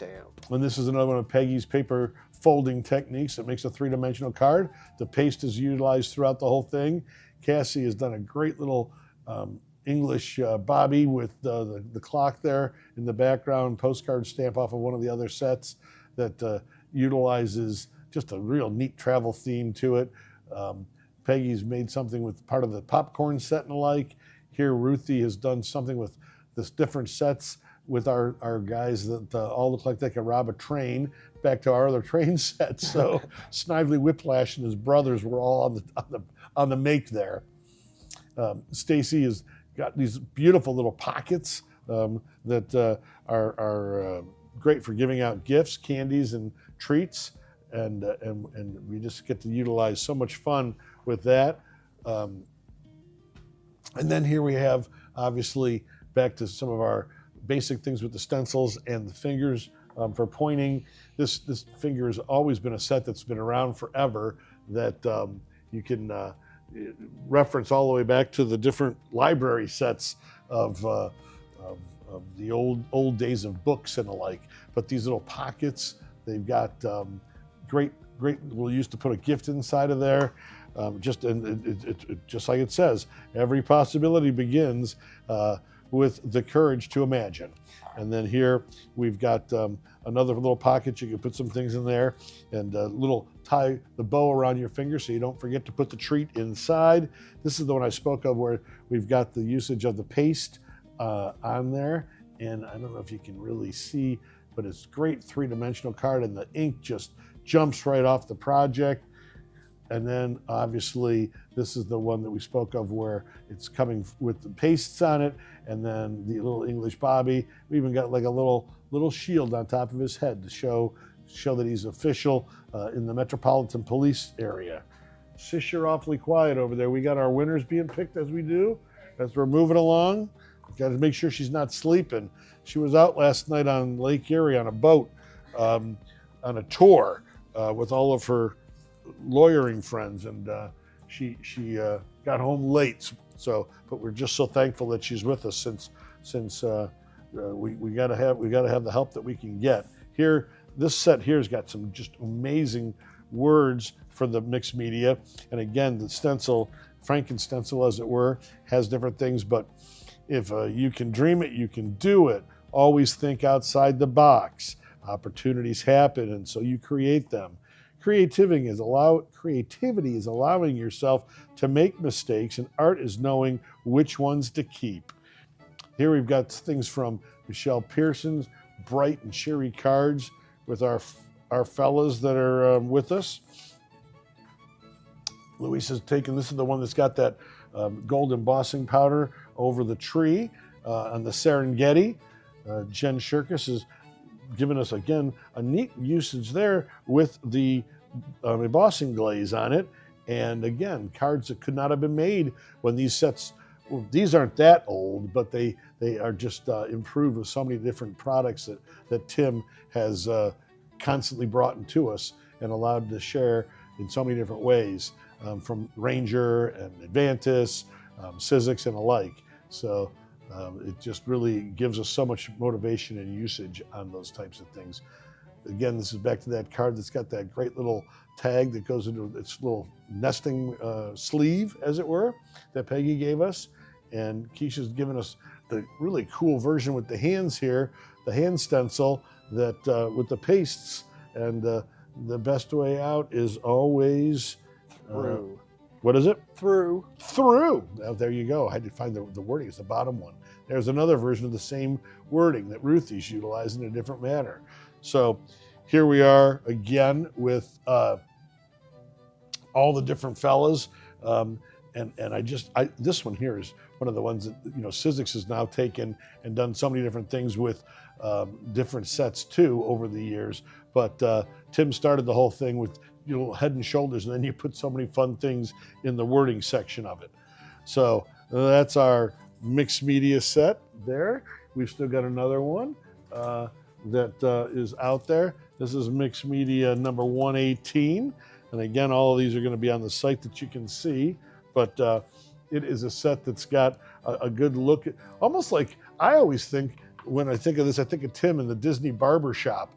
stamp. And this is another one of Peggy's paper folding techniques that makes a three-dimensional card. The paste is utilized throughout the whole thing. Cassie has done a great little English Bobby with the clock there in the background, postcard stamp off of one of the other sets that utilizes just a real neat travel theme to it. Peggy's made something with part of the popcorn set and the like. Here, Ruthie has done something with this different sets with our guys that all look like they could rob a train, back to our other train sets. So Snively Whiplash and his brothers were all on the make there. Stacy has got these beautiful little pockets that are great for giving out gifts, candies, and treats, and we just get to utilize so much fun with that. And then here we have, obviously, back to some of our basic things with the stencils and the fingers for pointing. This finger has always been a set that's been around forever that you can reference all the way back to the different library sets of the old days of books and the like. But these little pockets, they've got great. We'll use to put a gift inside of there. Just like it says, every possibility begins with the courage to imagine. And then here we've got another little pocket. You can put some things in there, and tie the bow around your finger so you don't forget to put the treat inside. This is the one I spoke of where we've got the usage of the paste on there. And I don't know if you can really see, but it's great three-dimensional card, and the ink just jumps right off the project. And then obviously this is the one that we spoke of where it's coming with the pastes on it, and then the little English Bobby. We even got like a little shield on top of his head to show that he's official in the Metropolitan Police area. Shush, you're awfully quiet over there. We got our winners being picked as we're moving along. Got to make sure she's not sleeping. She was out last night on Lake Erie on a boat on a tour with all of her lawyering friends, and she got home late. So, but we're just so thankful that she's with us since we gotta have the help that we can get. Here, this set here has got some just amazing words for the mixed media, and again, the stencil, Franken stencil as it were, has different things. But if you can dream it, you can do it. Always think outside the box. Opportunities happen, and so you create them. Creativity is allowing yourself to make mistakes, and art is knowing which ones to keep. Here we've got things from Michelle Pearson's bright and cheery cards with our fellas that are with us. Luis has taken, this is the one that's got that gold embossing powder over the tree on the Serengeti. Jen Circus has given us, again, a neat usage there with the embossing glaze on it. And again, cards that could not have been made when these sets, well, these aren't that old, but they are just improved with so many different products that Tim has constantly brought into us and allowed to share in so many different ways, from Ranger and Advantis, Sizzix and alike. So it just really gives us so much motivation and usage on those types of things. Again, this is back to that card that's got that great little tag that goes into its little nesting sleeve, as it were, that Peggy gave us. And Keisha's given us the really cool version with the hands here, the hand stencil that with the pastes. And the best way out is always Through. What is it? Through. Through. Now, there you go. I had to find the wording. It's the bottom one. There's another version of the same wording that Ruthie's utilized in a different manner. So here we are again with all the different fellas. And this one here is one of the ones that, Sizzix has now taken and done so many different things with different sets too over the years. But Tim started the whole thing with Head and Shoulders, and then you put so many fun things in the wording section of it. So that's our mixed media set there. We've still got another one that is out there. This is mixed media number 118. And again, all of these are going to be on the site that you can see. But it is a set that's got a good look. Almost like, I always think when I think of this, I think of Tim in the Disney barber shop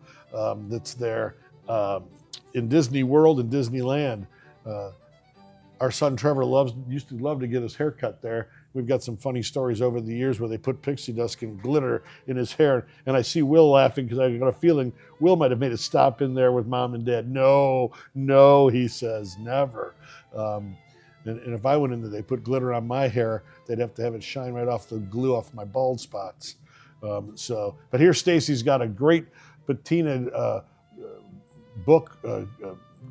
that's there in Disney World and Disneyland. Our son Trevor used to love to get his hair cut there. We've got some funny stories over the years where they put pixie dust and glitter in his hair. And I see Will laughing because I got a feeling Will might have made a stop in there with Mom and Dad. No, he says, never. And if I went in there, they put glitter on my hair, they'd have to have it shine right off the glue off my bald spots. But here Stacy's got a great patina book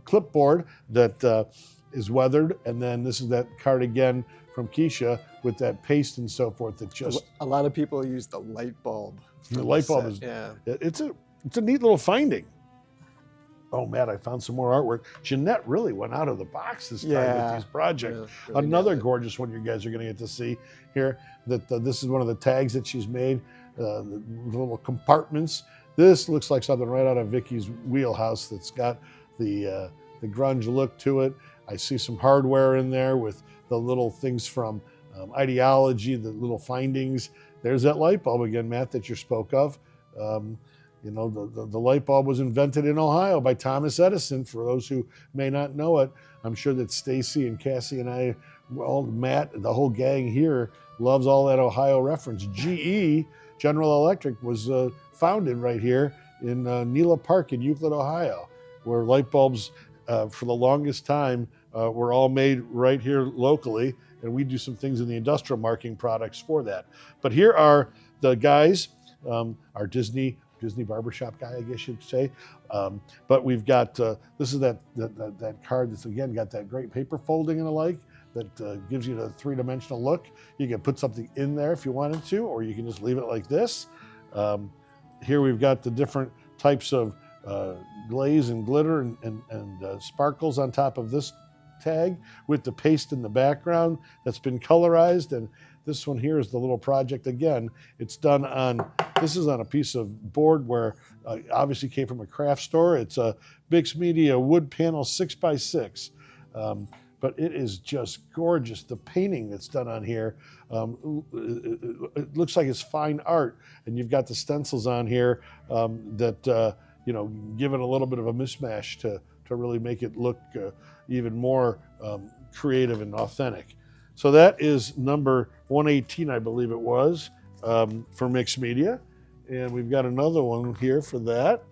clipboard that is weathered, and then this is that card again from Keisha with that paste and so forth. That just a lot of people use the light bulb. The light bulb is it's a neat little finding. Oh, Matt, I found some more artwork. Jeanette really went out of the box this time with these projects. Yeah, really another gorgeous one you guys are going to get to see here. That this is one of the tags that she's made. The little compartments. This looks like something right out of Vicky's wheelhouse. That's got the grunge look to it. I see some hardware in there with the little things from Ideology, the little findings. There's that light bulb again, Matt, that you spoke of. You know, the light bulb was invented in Ohio by Thomas Edison. For those who may not know it, I'm sure that Stacy and Cassie and I, Matt, the whole gang here loves all that Ohio reference. GE, General Electric, was founded right here in Nela Park in Euclid, Ohio, where light bulbs for the longest time were all made right here locally, and we do some things in the industrial marking products for that. But here are the guys, our Disney barbershop guy, I guess you'd say. But we've got, this is that card that's, again, got that great paper folding and the like that gives you the three-dimensional look. You can put something in there if you wanted to, or you can just leave it like this. Here we've got the different types of glaze and glitter and sparkles on top of this tag with the paste in the background that's been colorized. And this one here is the little project again. It's done on, this is on a piece of board where obviously came from a craft store. It's a Bix Media wood panel 6x6. But it is just gorgeous. The painting that's done on here, it looks like it's fine art. And you've got the stencils on here that, you know, give it a little bit of a mismatch to really make it look even more creative and authentic. So that is number 118, I believe it was, for Mixed Media. And we've got another one here for that.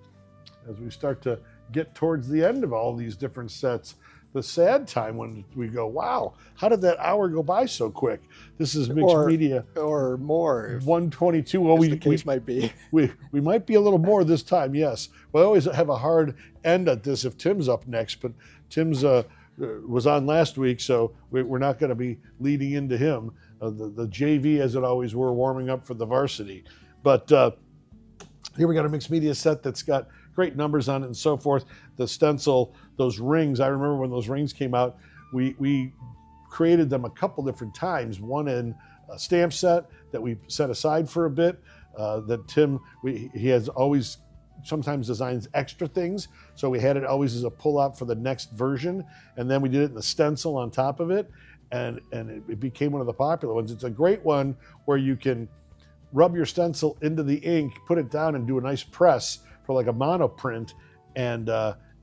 As we start to get towards the end of all these different sets, the sad time when we go, wow, how did that hour go by so quick? This is Mixed Media. Or more. 122. Well, the case might be. We might be a little more this time, yes. We always have a hard end at this if Tim's up next, but Tim's was on last week, so we're not going to be leading into him. The JV, as it always were, warming up for the varsity. But here we got a Mixed Media set that's got great numbers on it and so forth. The stencil, those rings, I remember when those rings came out, we created them a couple different times. One in a stamp set that we set aside for a bit, that Tim, he has always sometimes designs extra things. So we had it always as a pull-out for the next version. And then we did it in the stencil on top of it. And it became one of the popular ones. It's a great one where you can rub your stencil into the ink, put it down and do a nice press for like a monoprint. And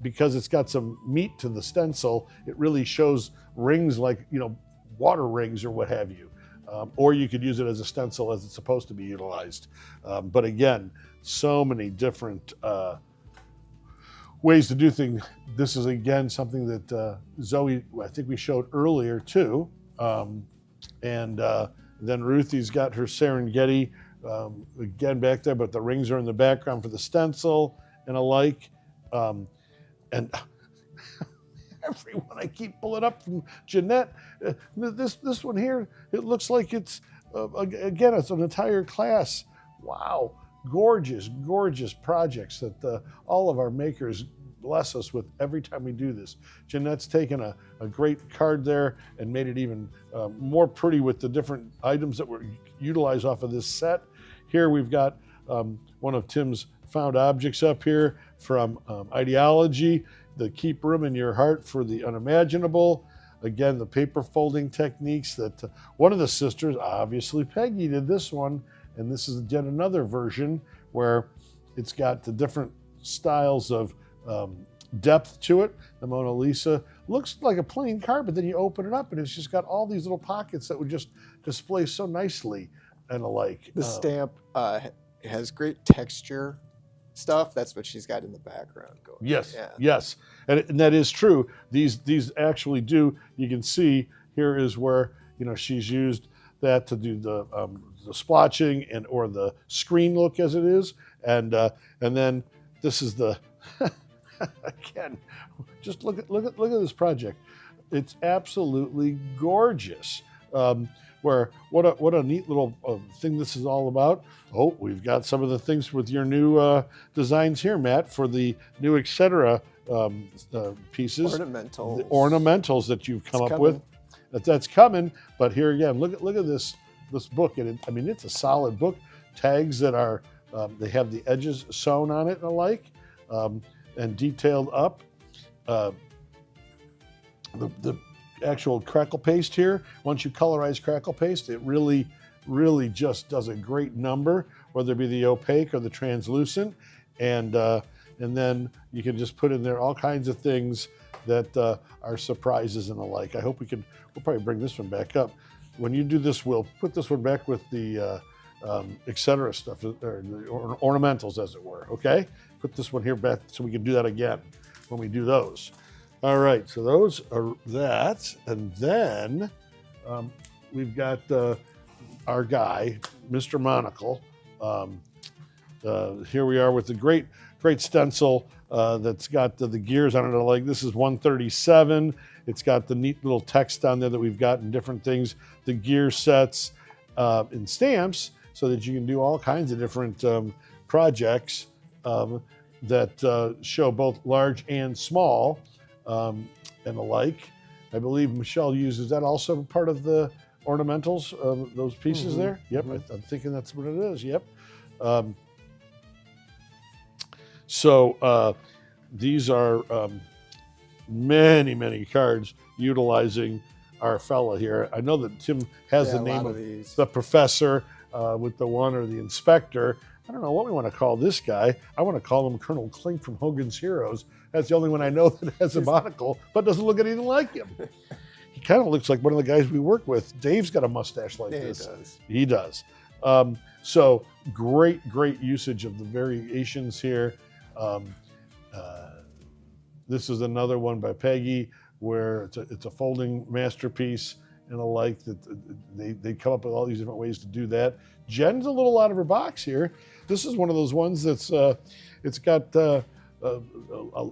because it's got some meat to the stencil, it really shows rings like, you know, water rings or what have you. Or you could use it as a stencil as it's supposed to be utilized. But again, so many different ways to do things. This is, again, something that Zoe, I think we showed earlier too. And then Ruthie's got her Serengeti, again, back there, but the rings are in the background for the stencil and alike. And everyone I keep pulling up from Jeanette, this one here, it looks like it's, again, it's an entire class. Wow. Gorgeous, gorgeous projects that all of our makers bless us with every time we do this. Jeanette's taken a great card there and made it even more pretty with the different items that were utilized off of this set. Here we've got one of Tim's found objects up here from Ideology, the Keep Room in Your Heart for the Unimaginable. Again, the paper folding techniques that one of the sisters, obviously Peggy, did this one. And this is yet another version where it's got the different styles of depth to it. The Mona Lisa looks like a plain card, but then you open it up and it's just got all these little pockets that would just display so nicely and alike. The stamp has great texture stuff. That's what she's got in the background going. Yes, yeah. yes, and that is true. These actually do. You can see here is where she's used that to do the splotching and or the screen look as it is, and then this is the again. Just look at this project. It's absolutely gorgeous. Where what a neat little thing this is all about. Oh, we've got some of the things with your new designs here, Matt, for the new etc. Pieces. Ornamentals. The ornamentals that you've come up with. That's coming. But here again, look at this book. And it's a solid book. Tags that are they have the edges sewn on it and alike, and detailed up. The actual crackle paste here, once you colorize crackle paste, it really just does a great number, whether it be the opaque or the translucent, and then you can just put in there all kinds of things that are surprises and the like. I hope we'll probably bring this one back up. When you do this, we'll put this one back with the etc. stuff, or the ornamentals, as it were, okay? Put this one here back so we can do that again when we do those. All right, so those are that, and then we've got our guy, Mr. Monocle. Here we are with the great stencil that's got the gears on it. Like this is 137. It's got the neat little text on there that we've got in different things. The gear sets in stamps so that you can do all kinds of different projects that show both large and small. And the like. I believe Michelle uses that also part of the ornamentals, those pieces there. Yep, I'm thinking that's what it is. Yep. So these are many cards utilizing our fella here. I know that Tim has the name of the professor with the one, or the inspector. I don't know what we want to call this guy. I want to call him Colonel Clink from Hogan's Heroes. That's the only one I know that has a monocle, but doesn't look anything like him. He kind of looks like one of the guys we work with. Dave's got a mustache like this. He does. So great usage of the variations here. This is another one by Peggy where it's a folding masterpiece and the like. That they come up with all these different ways to do that. Jen's a little out of her box here. This is one of those ones that's it's got a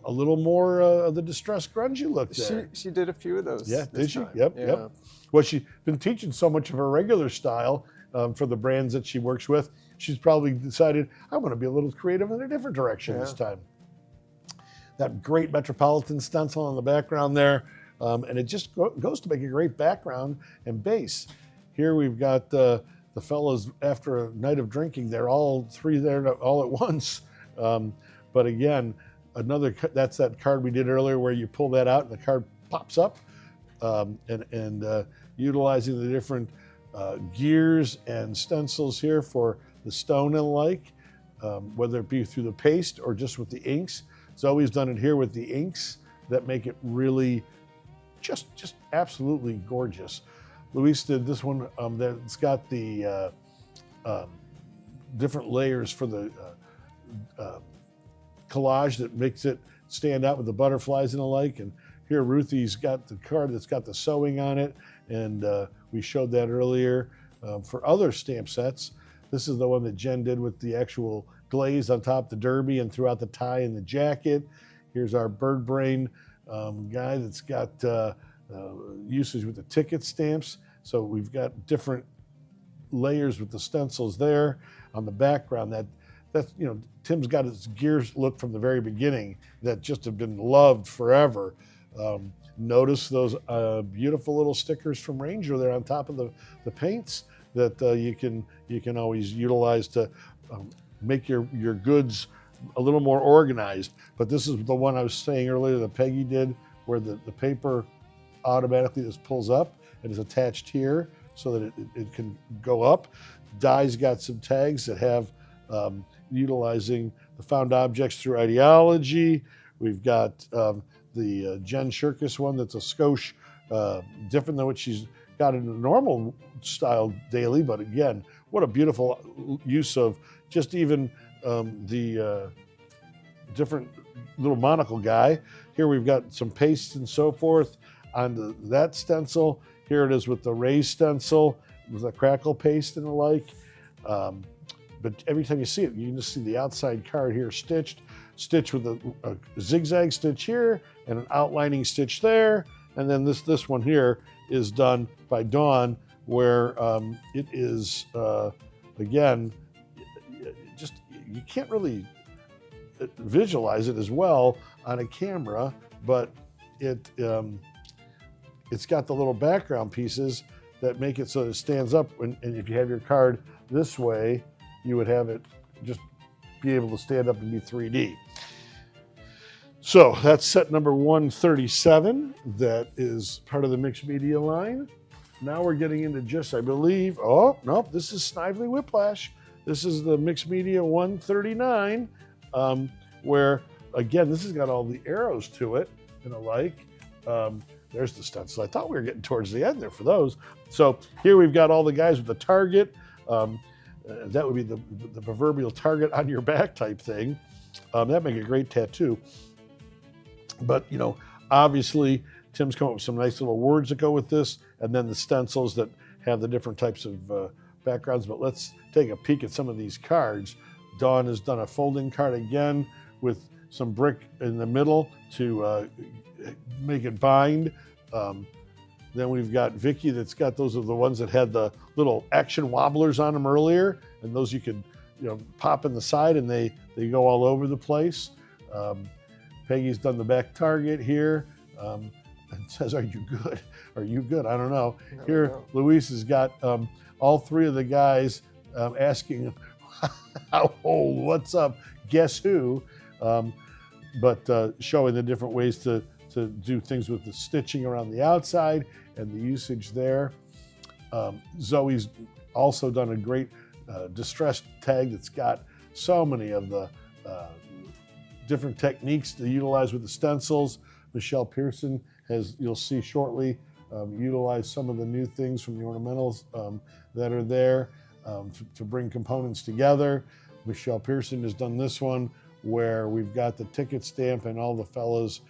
little more of the distressed grungy look there. She did a few of those. Yeah, did she? Time. Yep. Well, she's been teaching so much of her regular style for the brands that she works with. She's probably decided, I want to be a little creative in a different direction this time. That great Metropolitan stencil on the background there, and it just goes to make a great background and base. Here we've got the fellas after a night of drinking. They're all three there all at once. But again, that's that card we did earlier where you pull that out and the card pops up, and utilizing the different gears and stencils here for the stone and the like, whether it be through the paste or just with the inks. Zoe's done it here with the inks that make it really just absolutely gorgeous. Luis did this one that's got the different layers for the collage that makes it stand out with the butterflies and the like. And here Ruthie's got the card that's got the sewing on it, and we showed that earlier. For other stamp sets, this is the one that Jen did with the actual glaze on top the derby and throughout the tie and the jacket. Here's our bird brain guy that's got usage with the ticket stamps. So we've got different layers with the stencils there on the background. That's Tim's got his gears look from the very beginning that just have been loved forever. Notice those beautiful little stickers from Ranger there on top of the paints that you can always utilize to make your goods a little more organized. But this is the one I was saying earlier that Peggy did, where the paper automatically just pulls up and is attached here. so that it can go up. Die's got some tags that have utilizing the found objects through ideology. We've got the Jen Circus one that's a skosh different than what she's got in a normal style daily, but again, what a beautiful use of just even the different little monocle guy. Here we've got some pastes and so forth on that stencil. Here it is with the raised stencil with the crackle paste and the like. But every time you see it, you can just see the outside card here stitched with a zigzag stitch here and an outlining stitch there. And then this one here is done by Dawn, where it is, again, just, you can't really visualize it as well on a camera, but it's got the little background pieces that make it so that it stands up. And if you have your card this way, you would have it just be able to stand up and be 3D. So that's set number 137. That is part of the mixed media line. Now we're getting into just, I believe, oh, nope, this is Snively Whiplash. This is the mixed media 139, where, again, this has got all the arrows to it and the like. There's the stencil. I thought we were getting towards the end there for those. So here we've got all the guys with the target. That would be the proverbial target on your back type thing. That'd make a great tattoo. But, you know, obviously, Tim's come up with some nice little words that go with this, and then the stencils that have the different types of backgrounds. But let's take a peek at some of these cards. Dawn has done a folding card again with some brick in the middle to make it bind. Then we've got Vicky that's got, those are the ones that had the little action wobblers on them earlier, and those you could, you know, pop in the side and they go all over the place. Peggy's done the back target here. And says, are you good? Are you good? I don't know. Here, Luis has got all three of the guys asking, how old, what's up, guess who? But showing the different ways to do things with the stitching around the outside and the usage there. Zoe's also done a great distressed tag that's got so many of the different techniques to utilize with the stencils. Michelle Pearson has, you'll see shortly, utilized some of the new things from the ornamentals that are there to bring components together. Michelle Pearson has done this one where we've got the ticket stamp and all the fellas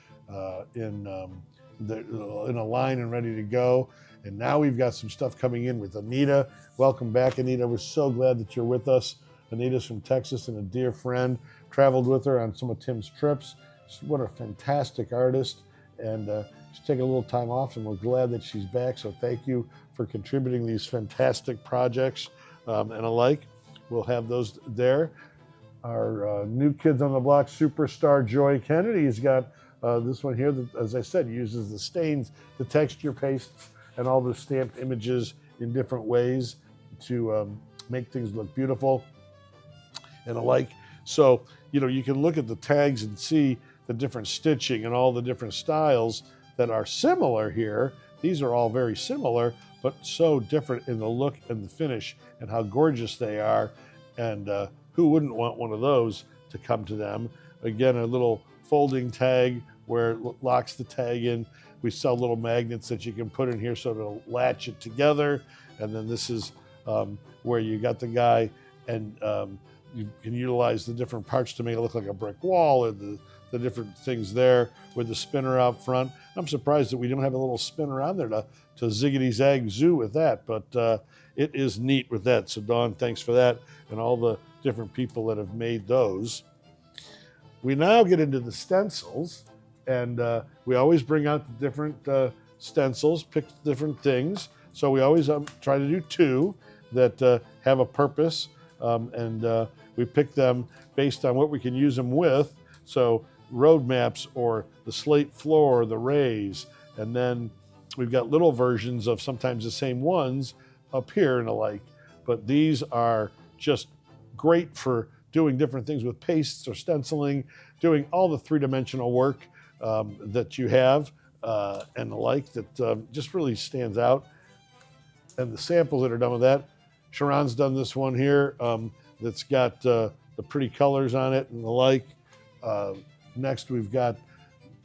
in a line and ready to go. And now we've got some stuff coming in with Anita. Welcome back, Anita. We're so glad that you're with us. Anita's from Texas and a dear friend. Traveled with her on some of Tim's trips. What a fantastic artist. And she's taking a little time off, and we're glad that she's back. So thank you for contributing these fantastic projects and alike. We'll have those there. Our new kids on the block, superstar Joy Kennedy, has got this one here that, as I said, uses the stains, the texture pastes, and all the stamped images in different ways to make things look beautiful and alike. So, you know, you can look at the tags and see the different stitching and all the different styles that are similar here. These are all very similar, but so different in the look and the finish and how gorgeous they are. And who wouldn't want one of those to come to them? Again, a little folding tag where it locks the tag in. We sell little magnets that you can put in here so it'll latch it together. And then this is where you got the guy and you can utilize the different parts to make it look like a brick wall, and the different things there with the spinner out front. I'm surprised that we don't have a little spinner on there to ziggity zag zoo with that, but it is neat with that. So Dawn, thanks for that, and all the different people that have made those. We now get into the stencils, and we always bring out the different stencils, pick different things. So we always try to do two that have a purpose, and we pick them based on what we can use them with. So road maps or the slate floor, the rays, and then we've got little versions of sometimes the same ones up here and alike. But these are just great for doing different things with pastes or stenciling, doing all the three-dimensional work that you have and the like that just really stands out. and the samples that are done with that. Sharon's done this one here that's got the pretty colors on it and the like. Next, we've got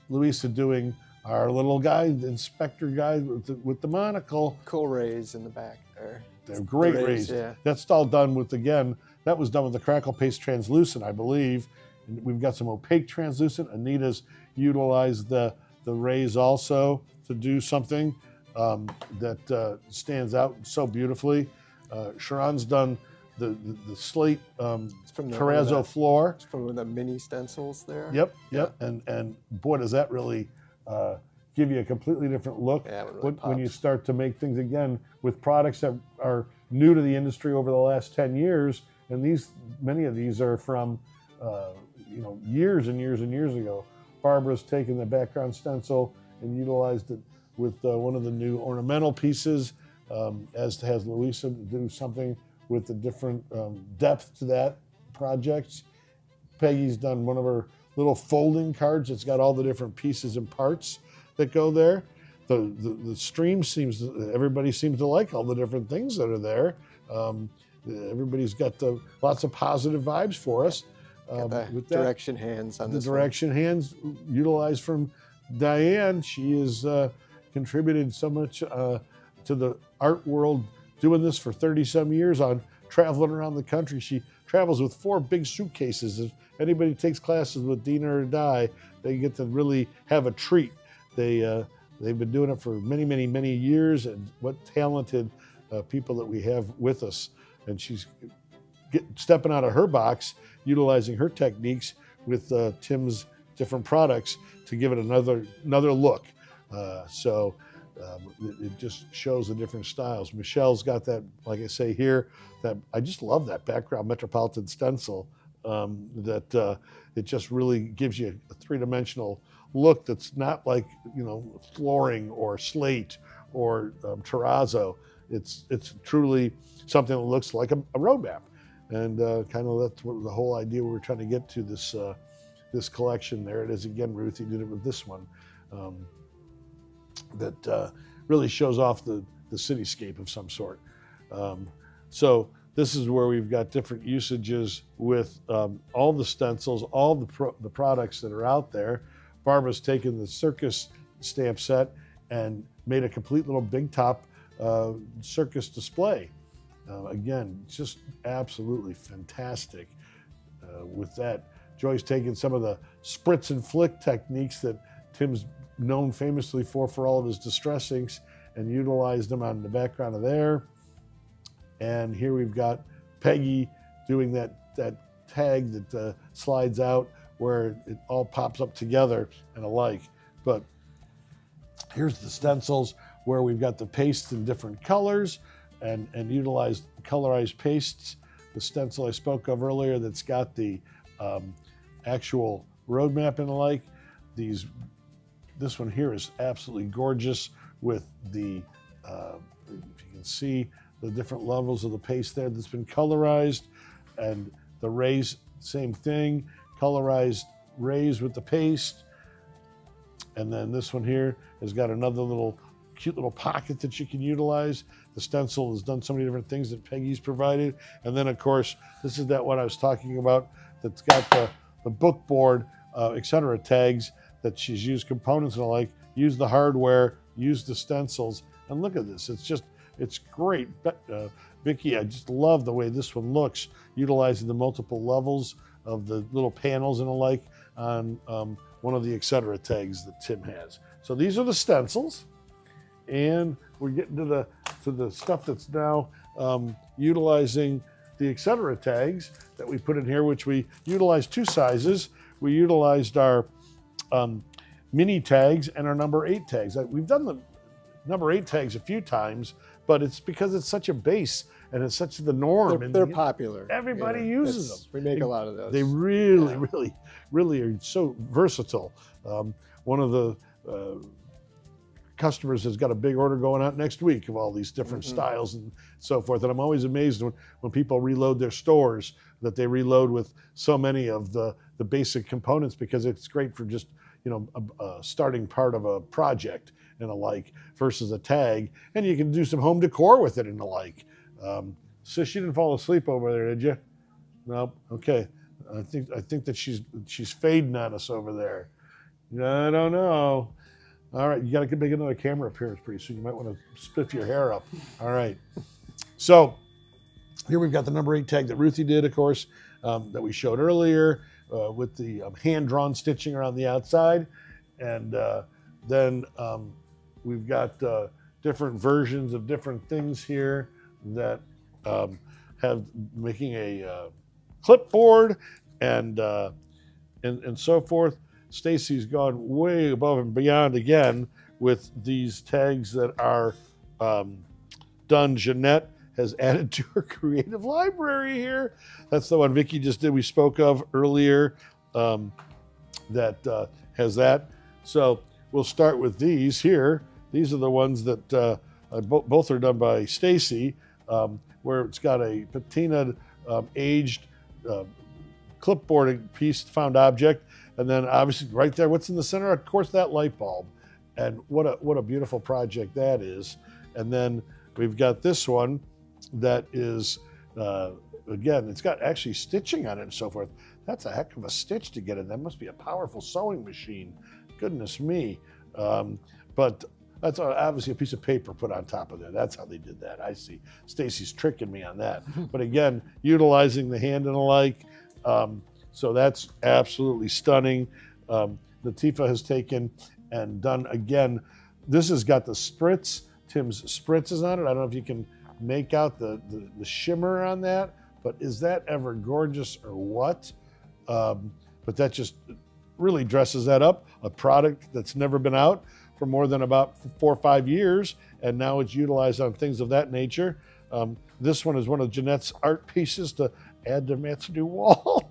Louisa doing our little guy, the inspector guy with the monocle. Cool rays in the back there. They're great rays. Yeah. That's all done with, again, that was done with the crackle paste translucent, I believe. And we've got some opaque translucent. Anita's utilized the rays also to do something that stands out so beautifully. Sharon's done the slate terrazzo floor. It's from the mini stencils there. Yep. And boy, does that really give you a completely different look when you start to make things again with products that are new to the industry over the last 10 years. And many of these are from years and years and years ago. Barbara's taken the background stencil and utilized it with one of the new ornamental pieces, as has Louisa do something with the different depth to that project. Peggy's done one of her little folding cards that's got all the different pieces and parts that go there. The stream everybody seems to like all the different things that are there. Everybody's got lots of positive vibes for us. With direction hands on this. The direction hands utilized from Diane. She has contributed so much to the art world, doing this for 30-some years on traveling around the country. She travels with 4 big suitcases. If anybody takes classes with Dina or Di, they get to really have a treat. They've been doing it for many, many, many years, and what talented people that we have with us. And she's stepping out of her box, utilizing her techniques with Tim's different products to give it another look. It just shows the different styles. Michelle's got that, like I say here, that I just love that background Metropolitan stencil. That it just really gives you a 3-dimensional look that's not like flooring or slate or terrazzo. It's truly something that looks like a roadmap, and kind of that's what the whole idea we were trying to get to this collection. There it is again. Ruthie did it with this one. That really shows off the cityscape of some sort. So this is where we've got different usages with all the stencils, all the products that are out there. Barbara's taken the Circus stamp set and made a complete little big top Circus display. Again, just absolutely fantastic with that. Joy's taken some of the spritz and flick techniques that Tim's known famously for all of his distress inks and utilized them on the background of there. And here we've got Peggy doing that tag that slides out where it all pops up together and alike. But here's the stencils where we've got the pastes in different colors and utilized colorized pastes. The stencil I spoke of earlier that's got the actual roadmap and the like. This one here is absolutely gorgeous with the, if you can see the different levels of the paste there that's been colorized, and the rays, same thing, colorized rays with the paste. And then this one here has got another cute little pocket that you can utilize. The stencil has done so many different things that Peggy's provided. And then of course, this is that one I was talking about that's got the book board, etc. tags that she's used components and the like, used the hardware, used the stencils. And look at this, it's great. Vicki, I just love the way this one looks, utilizing the multiple levels of the little panels and the like on one of the etc. tags that Tim has. So these are the stencils, and we're getting to the stuff that's now utilizing the etc. tags that we put in here, which we utilized 2 sizes. We utilized our mini tags and our number 8 tags. We've done the number 8 tags a few times, but it's because it's such a base and it's such the norm. They're popular. Everybody uses them. We make a lot of those. They really, really are so versatile. One of the customers has got a big order going out next week of all these different styles and so forth. And I'm always amazed when people reload their stores that they reload with so many of the basic components, because it's great for just a starting part of a project. and the like versus a tag. And you can do some home decor with it and the like. Sis, you didn't fall asleep over there, did you? Nope. Okay. I think that she's fading on us over there. I don't know. All right, you got to make another camera appearance pretty soon. You might want to spiff your hair up. All right. So here we've got the number 8 tag that Ruthie did, of course, that we showed earlier with the hand-drawn stitching around the outside. And then we've got different versions of different things here that have making a clipboard and so forth. Stacy's gone way above and beyond again with these tags that are done. Jeanette has added to her creative library here. That's the one Vicki just did, we spoke of earlier, that has that. So we'll start with these here. These are the ones that both are done by Stacy, where it's got a patinaed, aged clipboard piece, found object, and then obviously right there, what's in the center? Of course, that light bulb. And what a beautiful project that is. And then we've got this one that is, again, it's got actually stitching on it and so forth. That's a heck of a stitch to get in. That must be a powerful sewing machine. Goodness me. But that's obviously a piece of paper put on top of there. That's how they did that. I see. Stacy's tricking me on that. But again, utilizing the hand and the like. So that's absolutely stunning. Latifa has taken and done, again, this has got the spritz. Tim's spritz is on it. I don't know if you can make out the shimmer on that, but is that ever gorgeous or what? But that just really dresses that up. A product that's never been out for more than about 4 or 5 years, and now it's utilized on things of that nature. This one is one of Jeanette's art pieces to add to Matt's new wall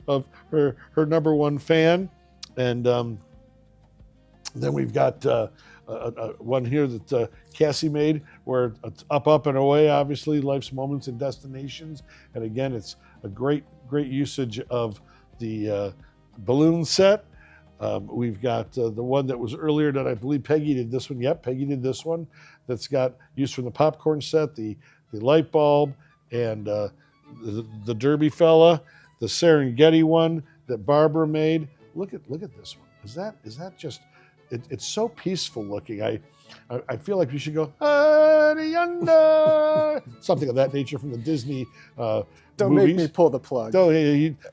of her number 1 fan. And then we've got one here that Cassie made, where it's up and away, obviously, life's moments and destinations. And again, it's a great usage of the balloon set. We've got the one that was earlier that I believe Peggy did this one. Yep, Peggy did this one. That's got use from the popcorn set, the light bulb, and the Derby fella, the Serengeti one that Barbara made. Look at this one. Is that just? It's so peaceful looking. I feel like we should go something of that nature from the Disney Don't movies. make me pull the plug. No,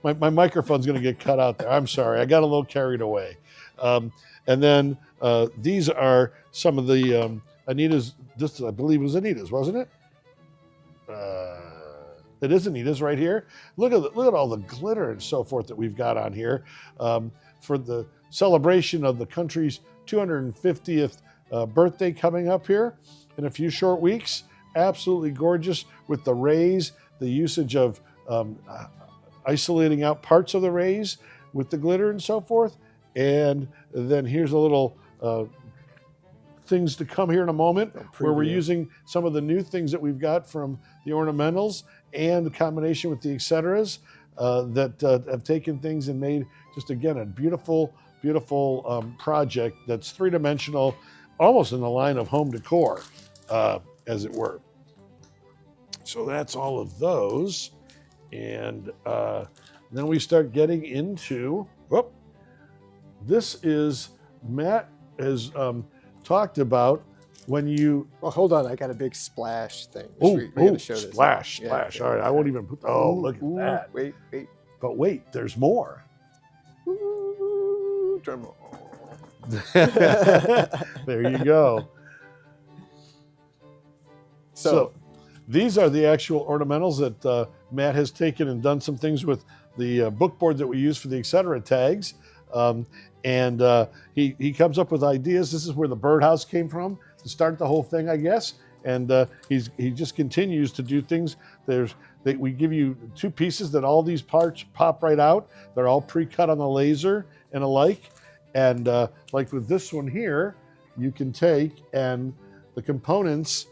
my microphone's going to get cut out there. I'm sorry. I got a little carried away. And then these are some of the Anita's. This I believe was Anita's, wasn't it? It is Anita's right here. Look at all the glitter and so forth that we've got on here for the celebration of the country's 250th birthday coming up here in a few short weeks. Absolutely gorgeous with the rays, the usage of isolating out parts of the rays with the glitter and so forth. And then here's a little things to come here in a moment where we're using some of the new things that we've got from the ornamentals and the combination with the et ceteras that have taken things and made just, again, a beautiful project that's 3-dimensional, almost in the line of home decor, as it were. So that's all of those. And then we start getting into, this is, Matt has talked about when you... Well, hold on. I got a big splash thing. We're going to show this. Splash. Yeah, All right, I won't even put... Look at that. Wait. But wait, there's more. Drum roll. There you go. So these are the actual ornamentals that Matt has taken and done some things with the book board that we use for the et cetera tags. And he comes up with ideas. This is where the birdhouse came from to start the whole thing, I guess. And he just continues to do things. We give you 2 pieces that all these parts pop right out. They're all pre-cut on the laser and alike. And like with this one here, you can take and the components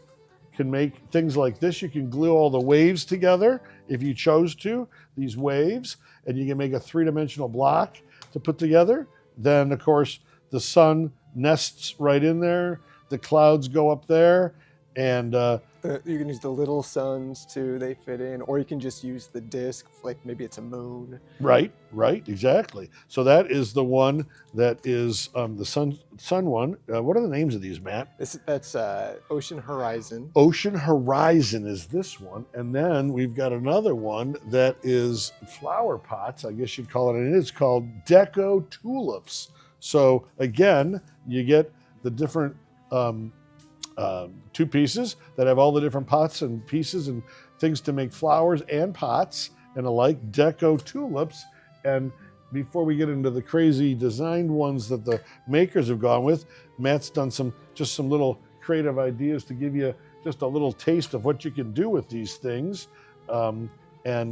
can make things like this. You can glue all the waves together if you chose to, these waves, and you can make a 3-dimensional block to put together. Then, of course, the sun nests right in there. The clouds go up there, and you can use the little suns too, they fit in, or you can just use the disc, like maybe it's a moon. Right, exactly. So that is the one that is the sun one. What are the names of these, Matt? That's Ocean Horizon. Ocean Horizon is this one. And then we've got another one that is flower pots, I guess you'd call it. And it's called Deco Tulips. So again, you get the different two pieces that have all the different pots and pieces and things to make flowers and pots and alike, Deco Tulips. And before we get into the crazy designed ones that the makers have gone with, Matt's done some little creative ideas to give you just a little taste of what you can do with these things in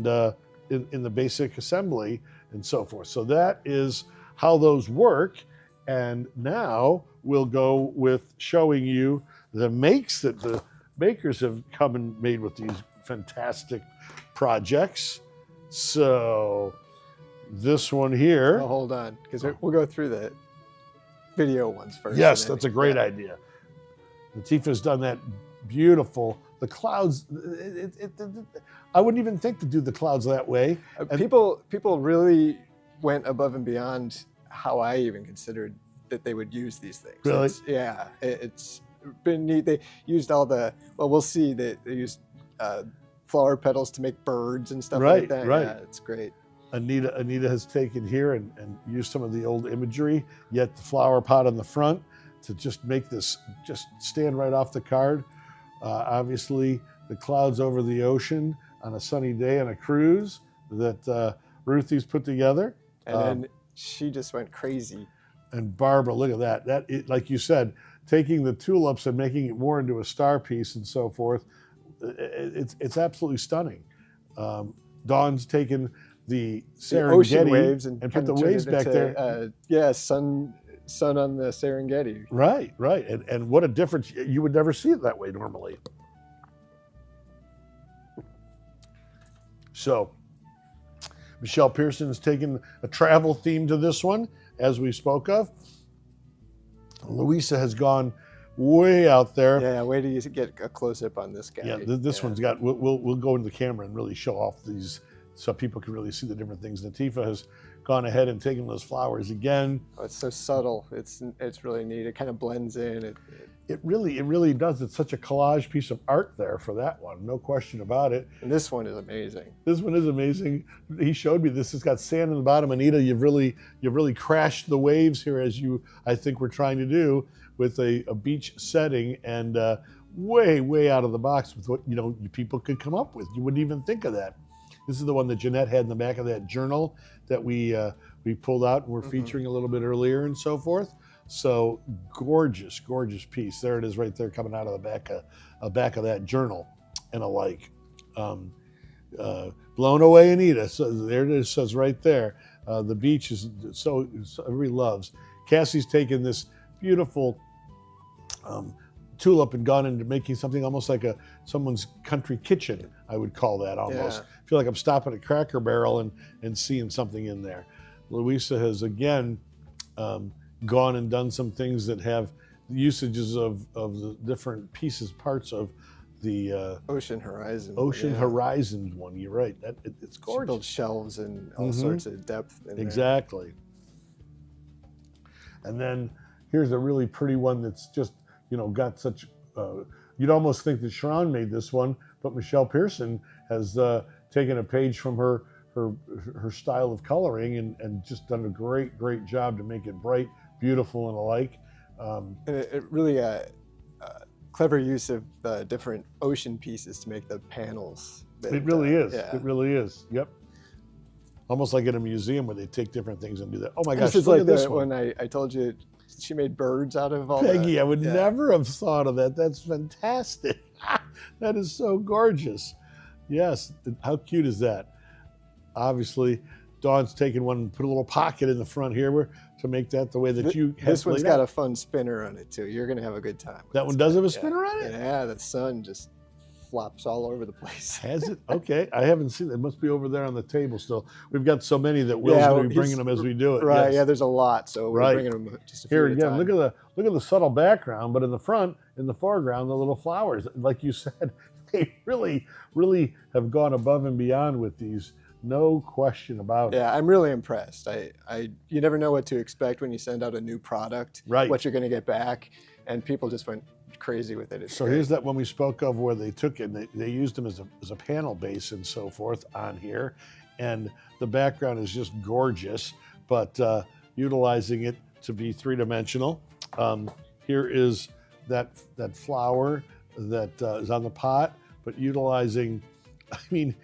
the basic assembly and so forth. So that is how those work. And now we'll go with showing you the makes that the makers have come and made with these fantastic projects. So this one here. Oh, hold on, because we'll go through the video ones first. Yes, that's a great idea. Latifah's done that beautiful. The clouds, I wouldn't even think to do the clouds that way. People really went above and beyond how I even considered that they would use these things. Really? It's been neat. They used all the, well, we'll see, they used flower petals to make birds and stuff like that. Right. Yeah, it's great. Anita has taken here and used some of the old imagery, yet the flower pot on the front to just make this just stand right off the card. Obviously, the clouds over the ocean on a sunny day on a cruise that Ruthie's put together. And then she just went crazy. And Barbara, look at that. Like you said, taking the tulips and making it more into a star piece and so forth, it's absolutely stunning. Dawn's taken the Serengeti ocean waves and put the waves back there. Sun on the Serengeti. Right. And what a difference. You would never see it that way normally. So Michelle Pearson has taken a travel theme to this one, as we spoke of. Louisa has gone way out there. Yeah, wait till you get a close-up on this guy. Yeah, this one's got, we'll go into the camera and really show off these so people can really see the different things. Latifa has gone ahead and taken those flowers again. Oh, it's so subtle. It's really neat. It kind of blends in. It really does. It's such a collage piece of art there for that one. No question about it. And this one is amazing. This one is amazing. He showed me this. It's got sand in the bottom. Anita, you've really crashed the waves here, as I think we're trying to do with a beach setting, and way out of the box with what people could come up with. You wouldn't even think of that. This is the one that Jeanette had in the back of that journal that we pulled out and we're featuring a little bit earlier and so forth. So gorgeous piece. There it is right there coming out of the back of that journal and alike. Blown away, Anita. So there it is, says right there. The beach is so everybody loves. Cassie's taken this beautiful tulip and gone into making something almost like someone's country kitchen. I would call that almost. Yeah. I feel like I'm stopping at Cracker Barrel and seeing something in there. Louisa has again gone and done some things that have usages of the different parts of the Ocean Horizon. Horizon one. You're right. It's gorgeous. She built shelves and all sorts of depth in exactly. There. And then here's a really pretty one that's just got such. You'd almost think that Sharon made this one, but Michelle Pearson has taken a page from her style of coloring and just done a great job to make it bright, beautiful, and alike. And it really clever use of different ocean pieces to make the panels. It really is. Yeah. It really is. Yep. Almost like in a museum where they take different things and do that. Oh my gosh! This is look like at this one. when I told you she made birds out of all. Peggy, I would never have thought of that. That's fantastic. That is so gorgeous. Yes. How cute is that? Obviously, Dawn's taken one and put a little pocket in the front here to make that the way that you had. This one's got a fun spinner on it too. You're gonna have a good time. That one does have a spinner on it? Yeah, the sun just flops all over the place. Has it? Okay, I haven't seen it. It must be over there on the table still. We've got so many that Will's going to be bringing them as we do it. Right, yes. yeah, there's a lot, so we're bringing them just a few Here at a again, time. look at the subtle background, but in the front, in the foreground, the little flowers. Like you said, they really have gone above and beyond with these. No question about it. Yeah, I'm really impressed. You never know what to expect when you send out a new product, Right. what you're going to get back, and people just went crazy with it. It's So great. here's that one we spoke of where they took it and they used them as a panel base and so forth on here. And the background is just gorgeous, but utilizing it to be three-dimensional. Here is that flower that is on the pot, but utilizing, I mean,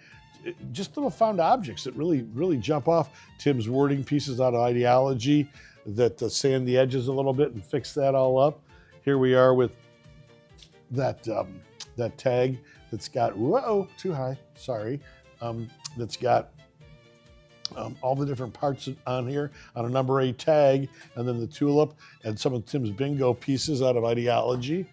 just little found objects that really jump off. Tim's wording pieces out of Ideology that sand the edges a little bit and fix that all up. Here we are with that tag that's got, whoa, too high, sorry, that's got all the different parts on here on a number 8 tag, and then the tulip and some of Tim's bingo pieces out of Ideology.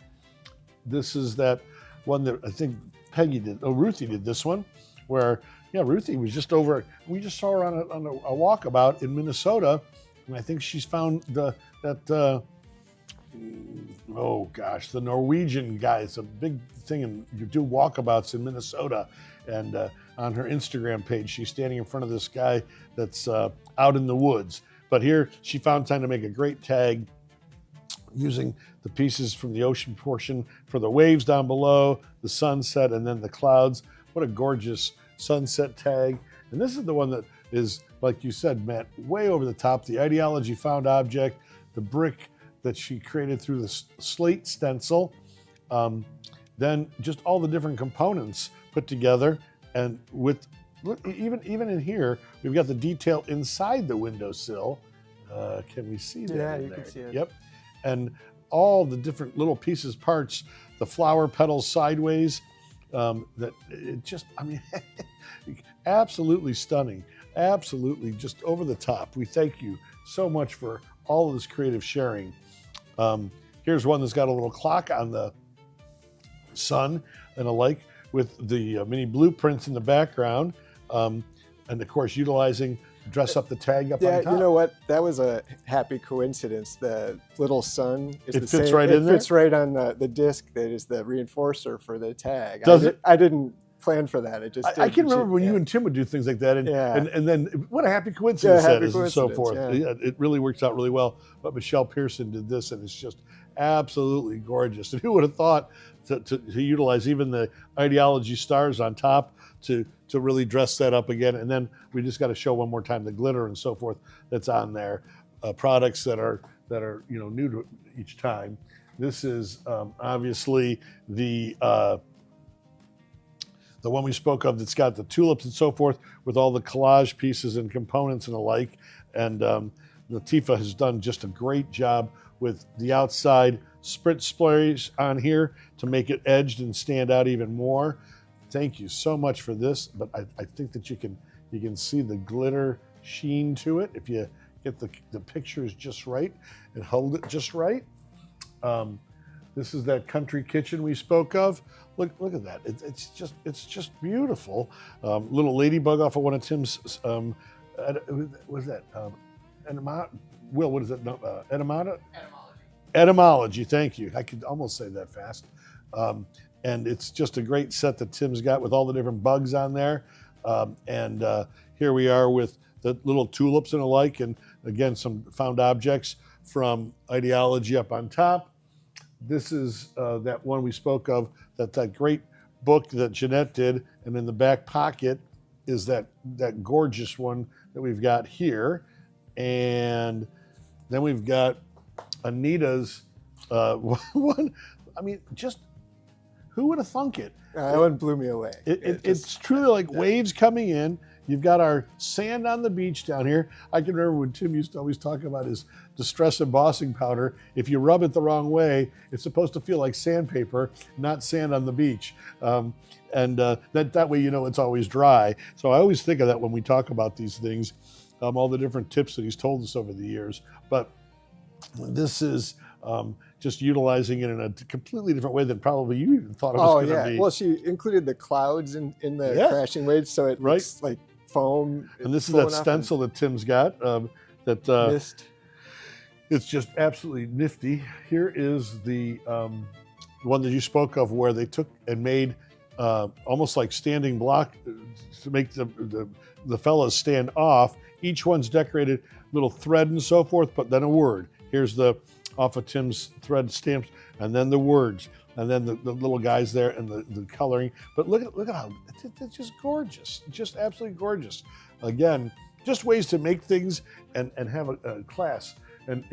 This is that one that I think Ruthie did this one, where, yeah, Ruthie was just over, we just saw her on a walkabout in Minnesota, and I think she's found the Norwegian guy. It's a big thing, and you do walkabouts in Minnesota, and on her Instagram page, she's standing in front of this guy that's out in the woods. But here, she found time to make a great tag using the pieces from the ocean portion for the waves down below, the sunset, and then the clouds. What a gorgeous sunset tag. And this is the one that is, like you said, Matt, way over the top. The Ideology found object, the brick that she created through the slate stencil. Then just all the different components put together. And with, look, even in here, we've got the detail inside the windowsill. Can we see that? Yeah, in you there? can see it. Yep. And all the different little pieces, parts, the flower petals sideways, that it just, I mean, absolutely stunning. Absolutely just over the top. We thank you so much for all of this creative sharing. Here's one that's got a little clock on the sun and a like with the mini blueprints in the background. And of course, utilizing dress up the tag up on top. Yeah, you know what? That was a happy coincidence. The little sun is It the fits same. right in there? It fits right on the disc that is the reinforcer for the tag. Does it? I didn't plan for that. It just I did. can remember when you and Tim would do things like that, and Yeah. and then what a happy coincidence Yeah, that happy is, and so coincidence, forth. yeah. Yeah, it really works out really well. But Michelle Pearson did this, and it's just absolutely gorgeous. And who would have thought to utilize even the Ideology stars on top to really dress that up again? And then we just got to show one more time the glitter and so forth that's on there. Products that are new to each time. This is obviously the one we spoke of that's got the tulips and so forth with all the collage pieces and components and the like. And Latifah has done just a great job with the outside sprint splays on here to make it edged and stand out even more. Thank you so much for this, but I think that you can see the glitter sheen to it if you get the pictures just right and hold it just right. This is that country kitchen we spoke of. Look at that. It's just beautiful. Little ladybug off of one of Tim's. Was that Will? What is it? Etymology. Thank you. I could almost say that fast. And it's just a great set that Tim's got with all the different bugs on there. And here we are with the little tulips and alike, and again some found objects from Ideology up on top. This is that one we spoke of, that great book that Jeanette did, and in the back pocket is that gorgeous one that we've got here. And then we've got Anita's one. I mean, just who would have thunk it? That one blew me away. It's truly like waves coming in. You've got our sand on the beach down here. I can remember when Tim used to always talk about his distress embossing powder. If you rub it the wrong way, it's supposed to feel like sandpaper, not sand on the beach. That way you know it's always dry. So I always think of that when we talk about these things, all the different tips that he's told us over the years. But this is just utilizing it in a completely different way than probably you even thought it was going to be. Well, she included the clouds in the crashing waves, so it looks like foam. And this is that stencil that Tim's got. Mist. It's just absolutely nifty. Here is the one that you spoke of, where they took and made almost like standing block to make the fellas stand off. Each one's decorated, little thread and so forth, but then a word. Here's the off of Tim's thread stamps, and then the words, and then the little guys there, and the coloring. But look at how it's just gorgeous, just absolutely gorgeous. Again, just ways to make things and have a class. And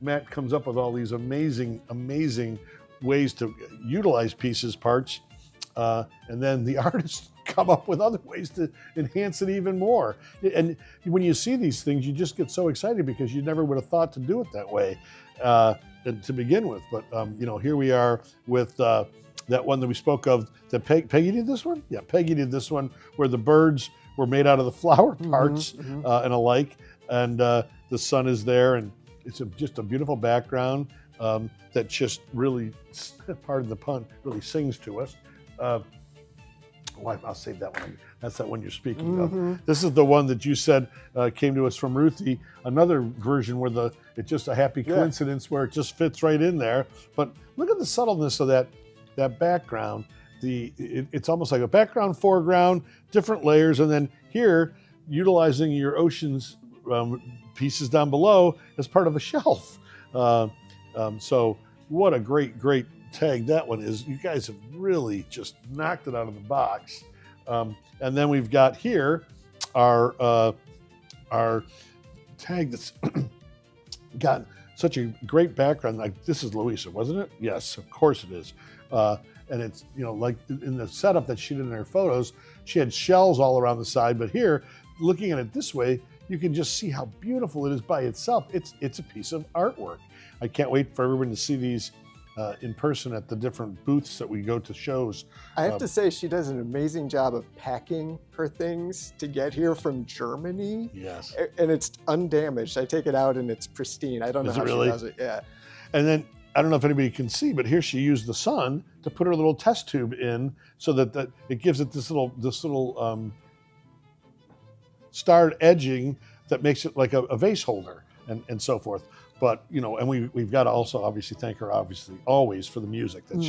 Matt comes up with all these amazing ways to utilize pieces, parts, and then the artists come up with other ways to enhance it even more. And when you see these things, you just get so excited because you never would have thought to do it that way to begin with. But here we are with that one that we spoke of. That Peggy did this one. Yeah, Peggy did this one where the birds were made out of the flower parts and alike, and the sun is there, and it's just a beautiful background that just really, pardon the pun, really sings to us. I'll save that one. That's that one you're speaking of. This is the one that you said came to us from Ruthie, another version where it's just a happy coincidence where it just fits right in there. But look at the subtleness of that background. It's almost like a background, foreground, different layers, and then here, utilizing your oceans pieces down below as part of a shelf. So what a great tag that one is. You guys have really just knocked it out of the box. And then we've got here our tag that's got such a great background. Like, this is Louisa, wasn't it? Yes, of course it is. And it's, like in the setup that she did in her photos, she had shells all around the side, but here, looking at it this way, you can just see how beautiful it is by itself. It's a piece of artwork. I can't wait for everyone to see these in person at the different booths that we go to shows. I have to say, she does an amazing job of packing her things to get here from Germany. Yes. And it's undamaged. I take it out and it's pristine. I don't know how she does it. Yeah. And then, I don't know if anybody can see, but here she used the sun to put her little test tube in so that it gives it this little starred edging that makes it like a vase holder and so forth. But, and we've got to also obviously thank her, always for the music that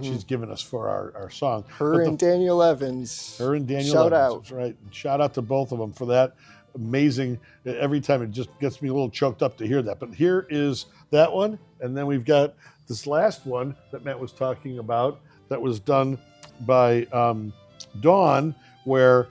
she's given us for our song. Her and Daniel Evans. Shout out. That's right. Shout out to both of them for that amazing. Every time it just gets me a little choked up to hear that. But here is that one. And then we've got this last one that Matt was talking about that was done by Dawn, where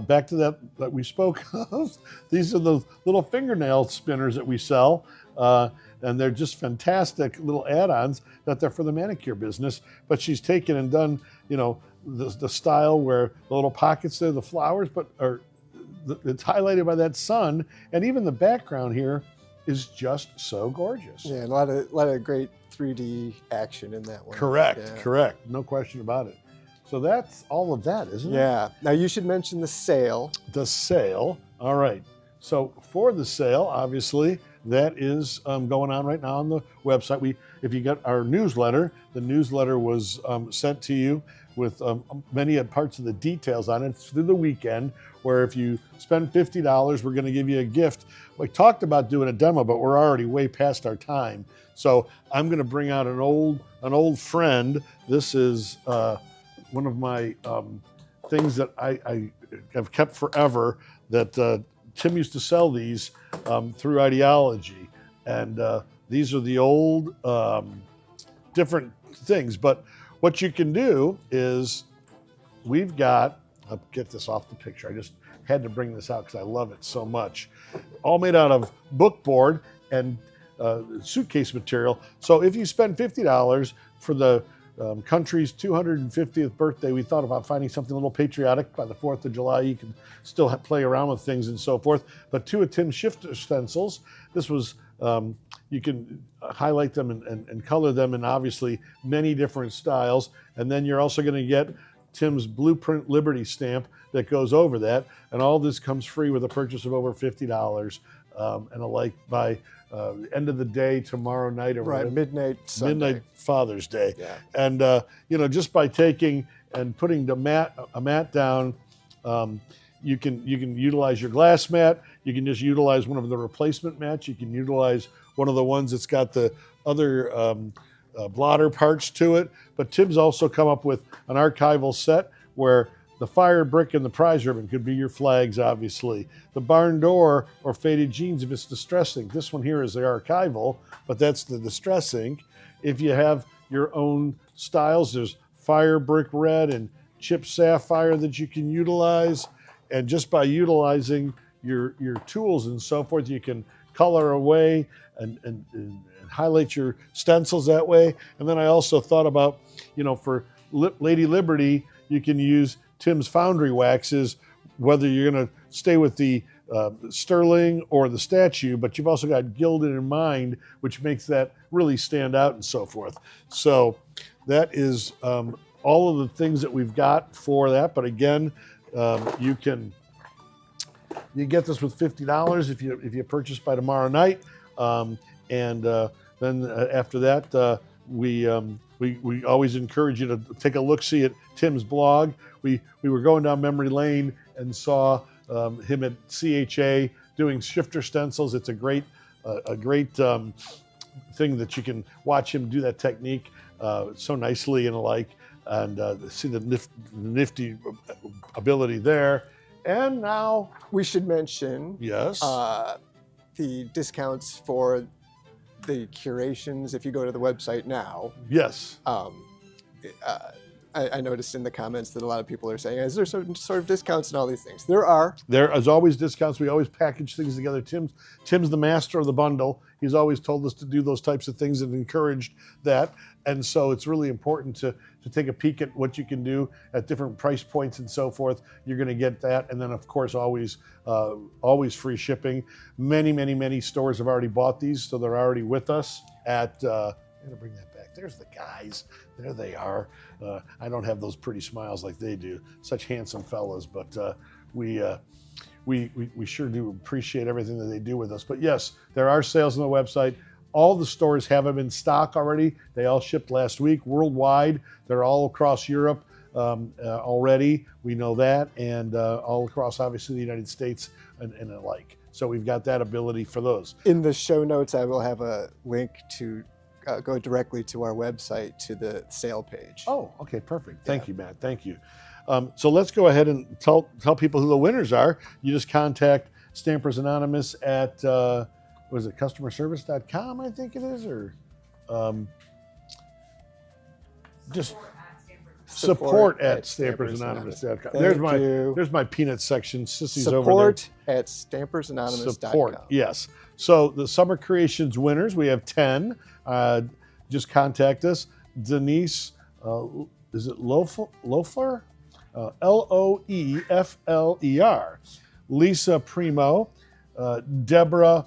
back to that we spoke of. These are those little fingernail spinners that we sell. And they're just fantastic little add-ons that they're for the manicure business. But she's taken and done, the style where the little pockets there, the flowers, it's highlighted by that sun. And even the background here is just so gorgeous. Yeah, a lot of great 3D action in that one. Correct. No question about it. So that's all of that, isn't it? Yeah. Now you should mention the sale. The sale. All right. So for the sale, obviously, that is going on right now on the website. If you got our newsletter, the newsletter was sent to you with many parts of the details on it through the weekend, where if you spend $50, we're going to give you a gift. We talked about doing a demo, but we're already way past our time. So I'm going to bring out an old friend. This is one of my things that I have kept forever, that Tim used to sell these through Ideology. And these are the old different things. But what you can do is we've got, I'll get this off the picture. I just had to bring this out because I love it so much. All made out of book board and suitcase material. So if you spend $50 for the country's 250th birthday, we thought about finding something a little patriotic. By the 4th of July, you can still play around with things and so forth. But 2 of Tim's shifter stencils. This was, you can highlight them and color them in obviously many different styles. And then you're also going to get Tim's Blueprint Liberty stamp that goes over that. And all this comes free with a purchase of over $50 and alike by end of the day tomorrow night or Right, whatever. midnight Sunday. Midnight Father's Day. Yeah. And just by taking and putting a mat down, you can utilize your glass mat. You can just utilize one of the replacement mats. You can utilize one of the ones that's got the other blotter parts to it. But Tim's also come up with an archival set where the fire brick and the prize ribbon could be your flags, obviously. The barn door or faded jeans if it's distress ink. This one here is the archival, but that's the distress ink. If you have your own styles, there's fire brick red and chip sapphire that you can utilize. And just by utilizing your tools and so forth, you can color away and highlight your stencils that way. And then I also thought about, for Lady Liberty, you can use Tim's Foundry waxes, whether you're going to stay with the sterling or the statue, but you've also got gilded in mind, which makes that really stand out and so forth. So that is all of the things that we've got for that. But again, you get this with $50 if you purchase by tomorrow night, and then after that, we always encourage you to take a look-see at Tim's blog. We were going down memory lane and saw him at CHA doing shifter stencils. It's a great thing that you can watch him do that technique so nicely and alike, and see the nifty ability there. And now we should mention the discounts for the curations if you go to the website now. Yes. I noticed in the comments that a lot of people are saying, is there some sort of discounts and all these things? There are. There is always discounts. We always package things together. Tim's the master of the bundle. He's always told us to do those types of things and encouraged that. And so it's really important to take a peek at what you can do at different price points and so forth. You're going to get that. And then, of course, always free shipping. Many stores have already bought these, so they're already with us at, I'm going to bring that back. There's the guys. There they are. I don't have those pretty smiles like they do. Such handsome fellas, but we sure do appreciate everything that they do with us. But yes, there are sales on the website. All the stores have them in stock already. They all shipped last week worldwide. They're all across Europe already. We know that, and all across, obviously, the United States and the like. So we've got that ability for those. In the show notes, I will have a link to go directly to our website to the sale page. Oh, okay, perfect. Thank you, Matt. Thank you. So let's go ahead and tell people who the winners are. You just contact Stampers Anonymous at what is it, customerservice.com, I think it is, or just support at stampersanonymous.com. There's my peanut section. Sissy's over there. Support at stampersanonymous.com. Support, yes. So the Summer Creations winners, we have 10. Just contact us. Denise, is it Loeffler? Loefler. Lisa Primo, Deborah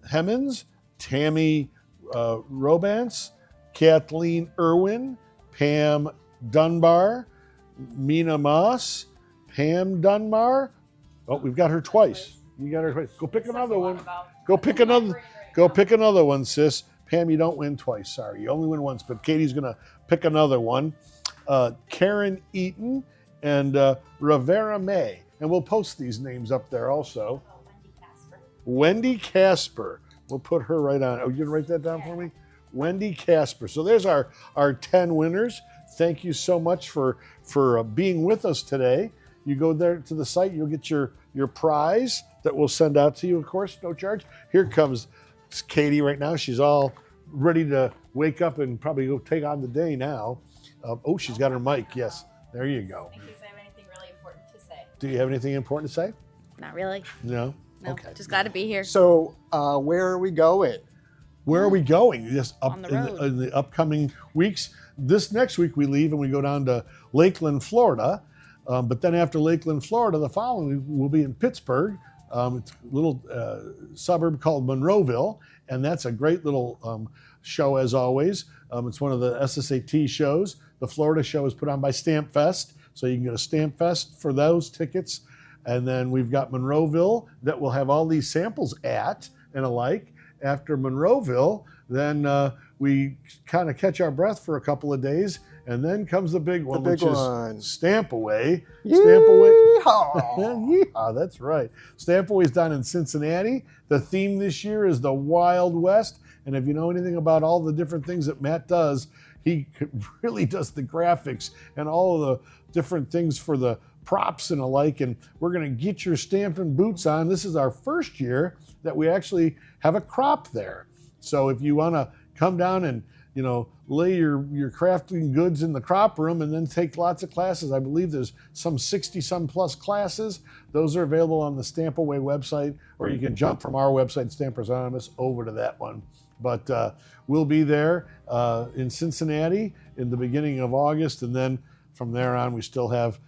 Hemmons, Tammy Robance, Kathleen Irwin, Pam Dunbar, Mina Moss, Pam Dunbar. Oh, we've got her twice. You got her twice. Go pick another one. Go pick another one, sis. Pam, you don't win twice. Sorry, you only win once. But Katie's gonna pick another one. Karen Eaton and Rivera May, and we'll post these names up there also. Wendy Casper. We'll put her right on. Oh, you gonna write that down for me? Wendy Casper. So there's our 10 winners. Thank you so much for being with us today. You go there to the site, you'll get your prize that we'll send out to you, of course, no charge. Here comes Katie right now. She's all ready to wake up and probably go take on the day now. Oh, she's got her mic. Yes, there you go. In case I have anything really important to say. Do you have anything important to say? Not really. No? No, Okay. just glad to be here. So where are we going? Where are we going? Yes, On the road. in the upcoming weeks. This next week we leave and we go down to Lakeland, Florida. But then after Lakeland, Florida, the following week we'll be in Pittsburgh. It's a little suburb called Monroeville, and that's a great little show as always. It's one of the SSAT shows. The Florida show is put on by Stamp Fest, so you can go to Stamp Fest for those tickets. And then we've got Monroeville that we'll have all these samples at and alike. after Monroeville, then we kind of catch our breath for a couple of days, and then comes the big one, which is Stamp Away. Stamp Away. Yeehaw, that's right. Stamp Away is down in Cincinnati. The theme this year is the Wild West. And if you know anything about all the different things that Matt does, he really does the graphics and all of the different things for the props and alike. And we're going to get your stamping boots on. This is our first year that we actually have a crop there. So if you want to come down and, you know, lay your crafting goods in the crop room and then take lots of classes. I believe there's some 60-some plus classes. Those are available on the Stamp Away website, or you can jump from our website, Stampers Anonymous, over to that one. But we'll be there in Cincinnati in the beginning of August, and then from there on we still have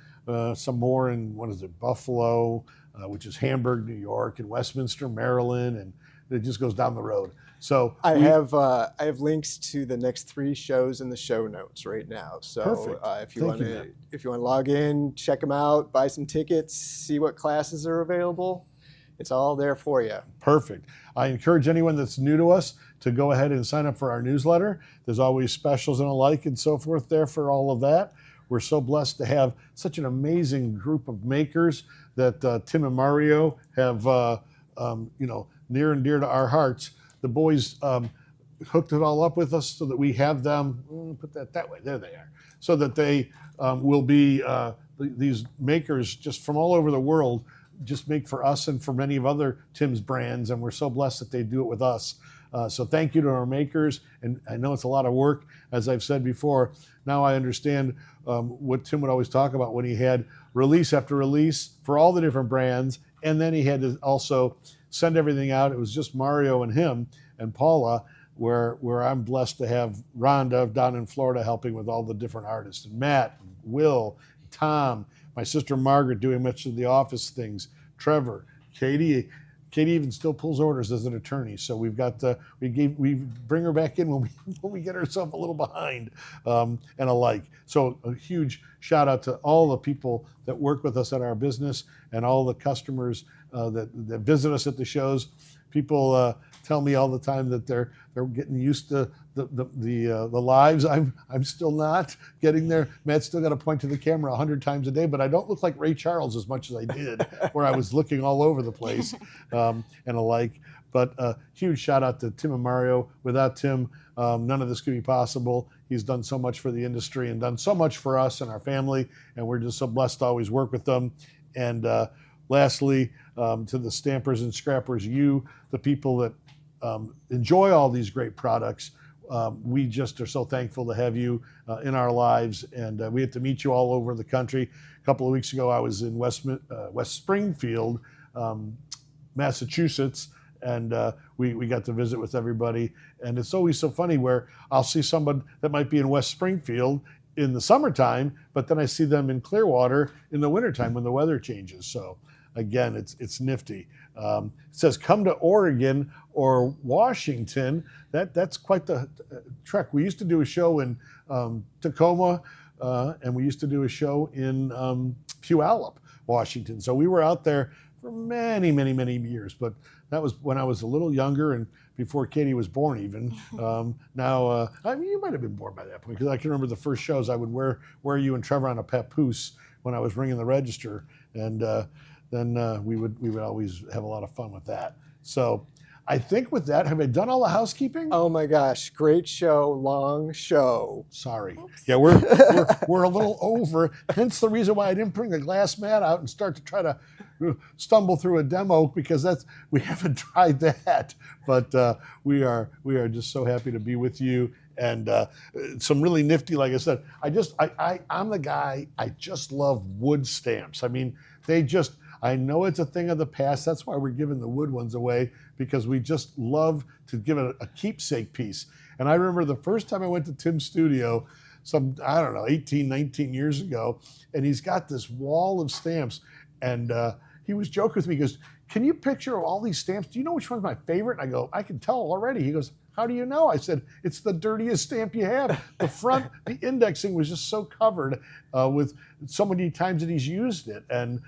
some more in, Buffalo, which is Hamburg, New York, and Westminster, Maryland, and it just goes down the road. So I have links to the next 3 shows in the show notes right now. So if you want to log in, check them out, buy some tickets, see what classes are available, it's all there for you. Perfect. I encourage anyone that's new to us to go ahead and sign up for our newsletter. There's always specials and alike and so forth there for all of that. We're so blessed to have such an amazing group of makers that Tim and Mario have, near and dear to our hearts. The boys hooked it all up with us so that we have them, put that way, there they are, so that they will be, these makers just from all over the world just make for us and for many of other Tim's brands, and we're so blessed that they do it with us. So thank you to our makers, and I know it's a lot of work, as I've said before. Now I understand what Tim would always talk about when he had release after release for all the different brands, and then he had to also send everything out. It was just Mario and him and Paula, where I'm blessed to have Rhonda down in Florida helping with all the different artists, and Matt, Will, Tom, my sister Margaret doing much of the office things, Trevor, Katie even still pulls orders as an attorney. So we've got we bring her back in when we get ourselves a little behind and alike. So a huge shout out to all the people that work with us at our business and all the customers that visit us at the shows. People tell me all the time that they're getting used to the lives. I'm still not getting there. Matt's still got to point to the camera 100 times a day, but I don't look like Ray Charles as much as I did, where I was looking all over the place and alike. But huge shout out to Tim and Mario. Without Tim, none of this could be possible. He's done so much for the industry and done so much for us and our family, and we're just so blessed to always work with them. And lastly, to the stampers and scrappers, the people that enjoy all these great products, we just are so thankful to have you in our lives, and we get to meet you all over the country. A couple of weeks ago, I was in West Springfield, Massachusetts, and we got to visit with everybody. And it's always so funny where I'll see someone that might be in West Springfield in the summertime, but then I see them in Clearwater in the wintertime when the weather changes. So again, it's nifty. It says, come to Oregon or Washington. That's quite the trek. We used to do a show in Tacoma, and we used to do a show in Puyallup, Washington. So we were out there for many, many, many years. But that was when I was a little younger and before Katie was born even. Now, I mean, you might have been born by that point, because I can remember the first shows I would wear you and Trevor on a papoose when I was ringing the register. And then we would always have a lot of fun with that. So I think with that, have I done all the housekeeping? Oh my gosh, great show, long show. Sorry. Oops. Yeah, we're a little over. Hence the reason why I didn't bring the glass mat out and start to try to stumble through a demo, because we haven't tried that. But we are just so happy to be with you. And some really nifty, like I said, I'm the guy, I just love wood stamps. I mean, I know it's a thing of the past. That's why we're giving the wood ones away, because we just love to give it a keepsake piece. And I remember the first time I went to Tim's studio, 18, 19 years ago, and he's got this wall of stamps. And he was joking with me. He goes, can you picture all these stamps? Do you know which one's my favorite? And I go, I can tell already. He goes, How do you know? I said, it's the dirtiest stamp you have. The front, the indexing was just so covered with so many times that he's used it. And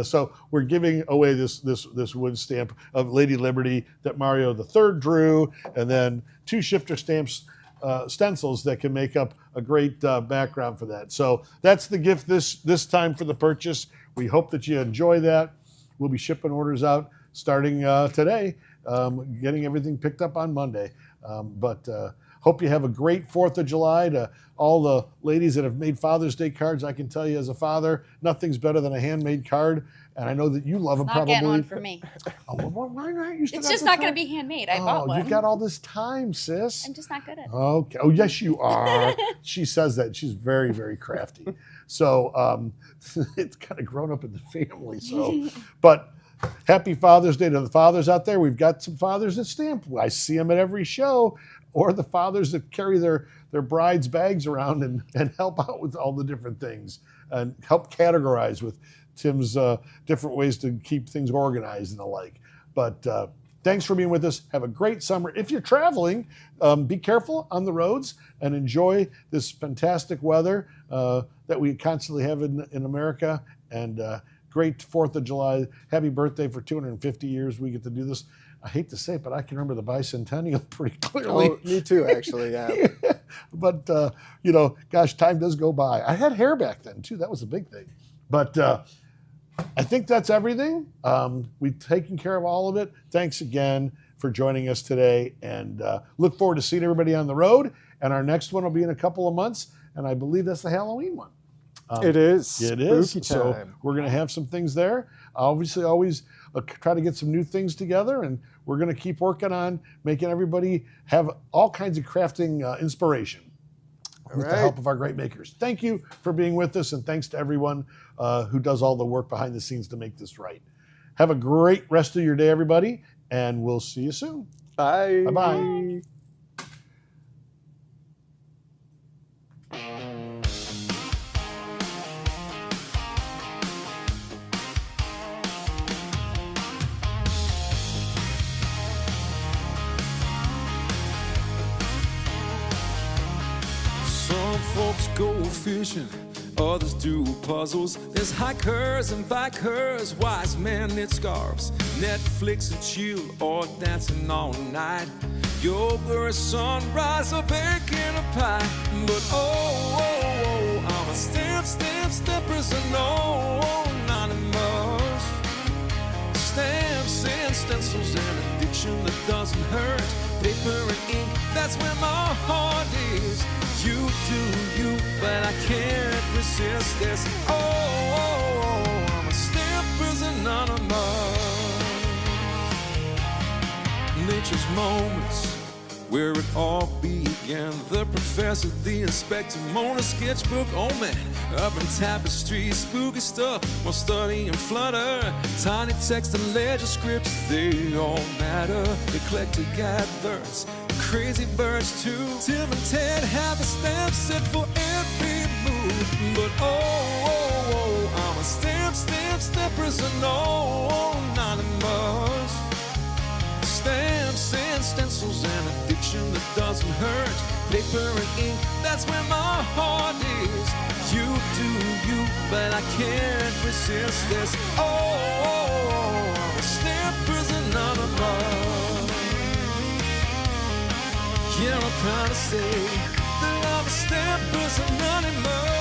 so we're giving away this wood stamp of Lady Liberty that Mario III drew, and then 2 shifter stamps, stencils that can make up a great background for that. So that's the gift this time for the purchase. We hope that you enjoy that. We'll be shipping orders out starting today, getting everything picked up on Monday. But hope you have a great 4th of July. To all the ladies that have made Father's Day cards, I can tell you as a father, nothing's better than a handmade card. And I know that you love them probably. Not getting one for me. Oh, well, why not? You still It's got just the not time. going to be handmade. I bought one. You've got all this time, sis. I'm just not good at it. Okay. Oh, yes, you are. She says that. She's very, very crafty. So it's kind of grown up in the family. So, but happy Father's Day to the fathers out there. We've got some fathers that stamp. I see them at every show, or the fathers that carry their brides' bags around and help out with all the different things and help categorize with Tim's different ways to keep things organized and the like. But thanks for being with us. Have a great summer. If you're traveling, be careful on the roads and enjoy this fantastic weather that we constantly have in America. And great 4th of July. Happy birthday for 250 years. We get to do this. I hate to say it, but I can remember the bicentennial pretty clearly. Oh, me too, actually, yeah. But, gosh, time does go by. I had hair back then, too. That was a big thing. But I think that's everything. We've taken care of all of it. Thanks again for joining us today, and look forward to seeing everybody on the road. And our next one will be in a couple of months, and I believe that's the Halloween one. It is. It is. Spooky So time. we're going to have some things there. Obviously, always try to get some new things together, and we're going to keep working on making everybody have all kinds of crafting inspiration with the help of our great makers. Thank you for being with us, and thanks to everyone who does all the work behind the scenes to make this right. Have a great rest of your day, everybody, and we'll see you soon. Bye. Bye-bye. Some folks go fishing, others do puzzles. There's hikers and bikers, wise men knit scarves, Netflix and chill, or dancing all night. Yoga or sunrise, or baking a pie. But I'm a Stampers Anonymous. Stamps and stencils, an addiction that doesn't hurt. Paper and ink, that's where my heart is. You do you, but I can't resist this. I'm a Stampers Anonymous. Nature's moments, where it all began. The professor, the inspector, Mona sketchbook, oh man, urban tapestry, spooky stuff, more study and flutter. Tiny text and ledger scripts, they all matter. Eclectic adverts, crazy birds too. Tim and Ted have a stamp set for every mood. But I'm a Stampers Anonymous. Stamps and stencils, an addiction that doesn't hurt. Paper and ink, that's where my heart is. You do you, but I can't resist this. I'm a Stampers Anonymous. Yeah, I'm proud to say that I'm a Stampers Anonymous.